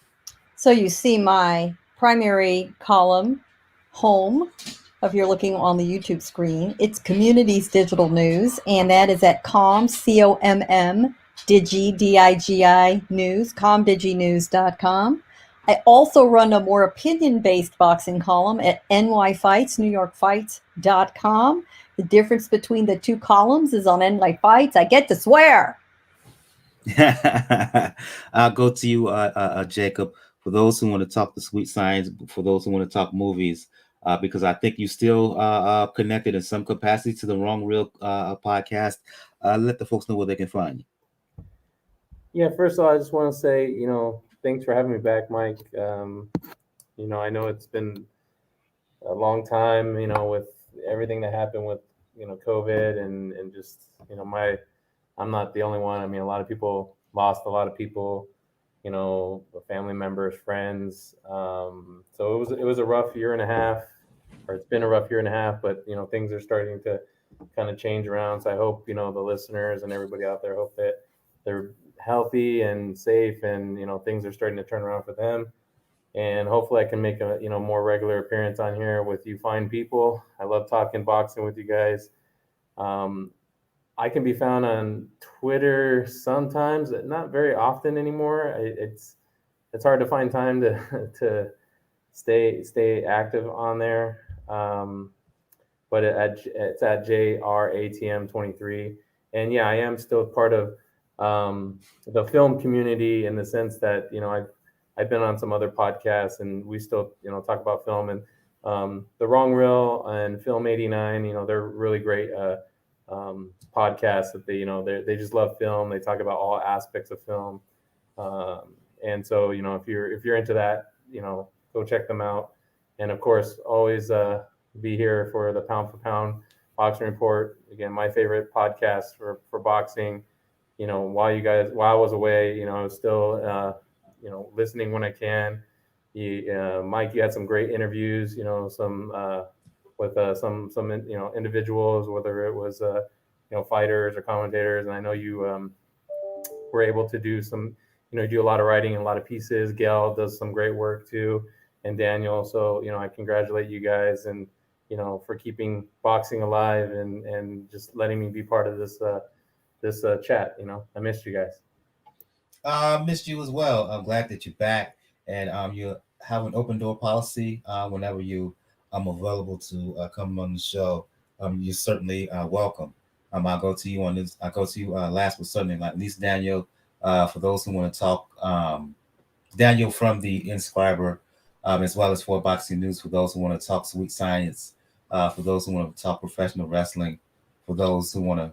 So you see my primary column, home, if you're looking on the YouTube screen. It's Communities Digital News, and that is at COMM, Digi, D-I-G-I News, comdiginews.com. I also run a more opinion-based boxing column at NY Fights, NewYorkFights.com. The difference between the two columns is on NY Fights, I get to swear. I'll go to you, Jacob. For those who want to talk the sweet science, for those who want to talk movies, because I think you still connected in some capacity to the Wrong Real podcast. Let the folks know where they can find you. Yeah, first of all, I just want to say, thanks for having me back, Mike. I know it's been a long time, with everything that happened with, COVID and just, I'm not the only one. I mean, a lot of people lost a lot of people, family members, friends. So it was a rough year and a half, or it's been a rough year and a half, but, things are starting to kind of change around. So I hope, the listeners and everybody out there, hope that they're healthy and safe, and things are starting to turn around for them. And hopefully I can make a more regular appearance on here with you fine people. I love talking boxing with you guys. I can be found on Twitter sometimes, not very often anymore. It's hard to find time to stay active on there. But it's at JRATM23. And yeah, I am still part of the film community, in the sense that I've been on some other podcasts, and we still talk about film, and The Wrong Reel and Film 89. They're really great podcasts that they just love film. They talk about all aspects of film, and so if you're into that, go check them out. And of course, always be here for the Pound for Pound Boxing Report. Again, my favorite podcast for boxing. While I was away, I was still, listening when I can. Mike, you had some great interviews, some with some individuals, whether it was, fighters or commentators. And I know you were able to do some, do a lot of writing and a lot of pieces. Gail does some great work too, and Daniel. So, I congratulate you guys, and, for keeping boxing alive, and just letting me be part of this chat. I missed you guys. Missed you as well. I'm glad that you're back, and you have an open door policy. Whenever you available to come on the show, you're certainly welcome. I'll go to you on this. I'll go to you last but certainly not least, Daniel. For those who want to talk, Daniel from the Inscriber, as well as for Boxing News. For those who want to talk sweet science, for those who want to talk professional wrestling, for those who want to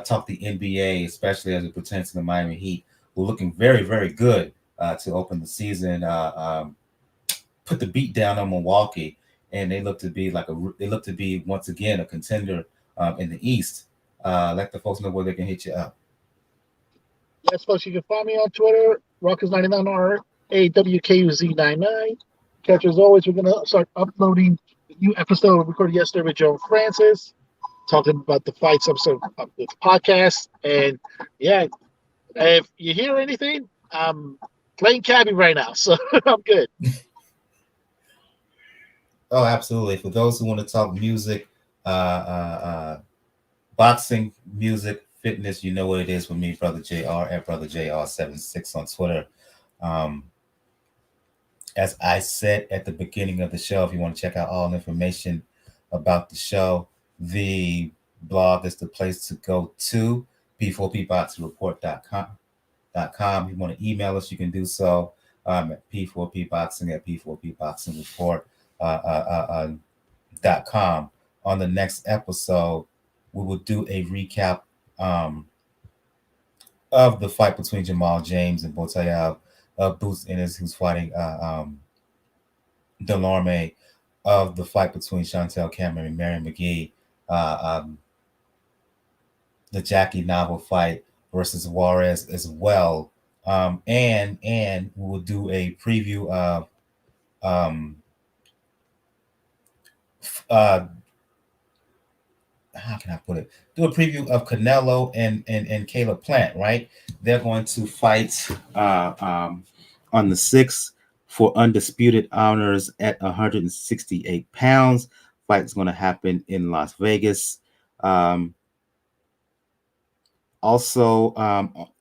talk the NBA, especially as it pertains to the Miami Heat, who are looking very, very good to open the season. Put the beat down on Milwaukee, and they look to be once again a contender in the East. Let the folks know where they can hit you up. Yes, folks, you can find me on Twitter, Rockers99R, AWKUZ99. Catch, as always, we're going to start uploading the new episode we recorded yesterday with Joe Francis, talking about the fights episode of the podcast. And yeah, if you hear anything, I'm playing cabbie right now, so I'm good. Oh, absolutely. For those who want to talk music, boxing, music, fitness, you know what it is with me, Brother JR, at Brother JR76 on Twitter. as I said at the beginning of the show, if you want to check out all information about the show, the blog is the place to go to, p4pboxingreport.com. If you want to email us, you can do so at p4pboxing at p4pboxingreport.com. On the next episode, we will do a recap of the fight between Jamal James and Butaev, of Boots Ennis, who's fighting Dulorme, of the fight between Chantelle Cameron and Mary McGee, the Jackie Novel fight versus Juarez as well. And we will do a preview of how can I put it? Do a preview of Canelo and Caleb Plant, right? They're going to fight on the 6th for undisputed honors at 168 pounds. Fight's going to happen in Las Vegas. Also,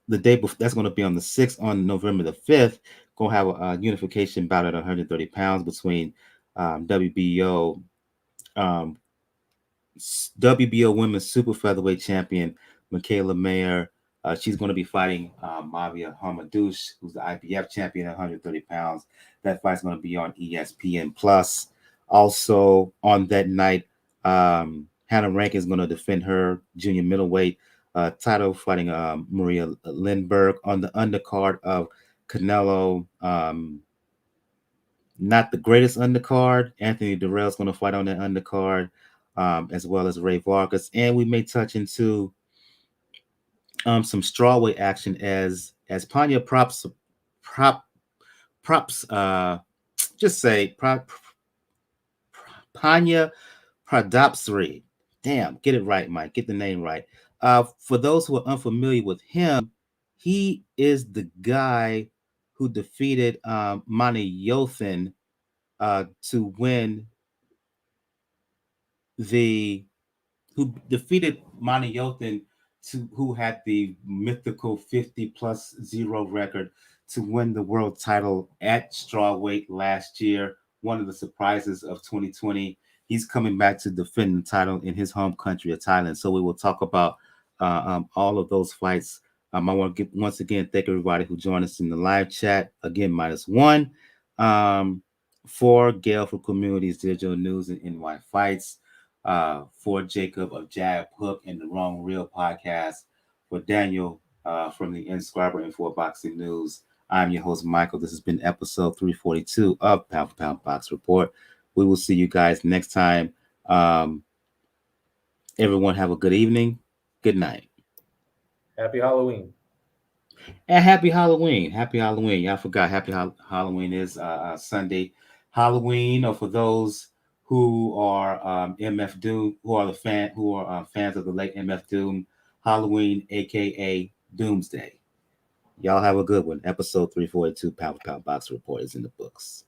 the day before, that's going to be on the 6th. On November the 5th, going to have a unification bout at 130 pounds between WBO Women's Super Featherweight Champion Michaela Mayer. She's going to be fighting Mavia Hamadouche, who's the IBF champion at 130 pounds. That fight's going to be on ESPN Plus. Also on that night, Hannah Rankin is going to defend her junior middleweight title, fighting Maria Lindbergh on the undercard of Canelo. Not the greatest undercard. Anthony Durrell's going to fight on that undercard, as well as Ray Vargas. And we may touch into some strawweight action as Panya Panya Pradapsari. Damn, get it right, Mike. Get the name right. For those who are unfamiliar with him, he is the guy who defeated Mani Yothin to win who defeated Mani Yothin, who had the mythical 50+0 record, to win the world title at strawweight last year. One of the surprises of 2020. He's coming back to defend the title in his home country of Thailand. So we will talk about all of those fights. I want to once again thank everybody who joined us in the live chat. Again, -1 for Gail for Communities, Digital News, and NY Fights. For Jacob of Jab Hook and the Wrong Real podcast, for Daniel from the Inscriber and for Boxing News. I'm your host, Michael. This has been episode 342 of Pound for Pound Box Report. We will see you guys next time. Everyone have a good evening. Good night. Happy Halloween. And happy Halloween. Happy Halloween. Y'all forgot happy Halloween is Sunday. Halloween, or for those who are MF Doom, who are fans of the late MF Doom, Halloween, aka Doomsday. Y'all have a good one. Episode 342, Pound for Pound Box Report is in the books.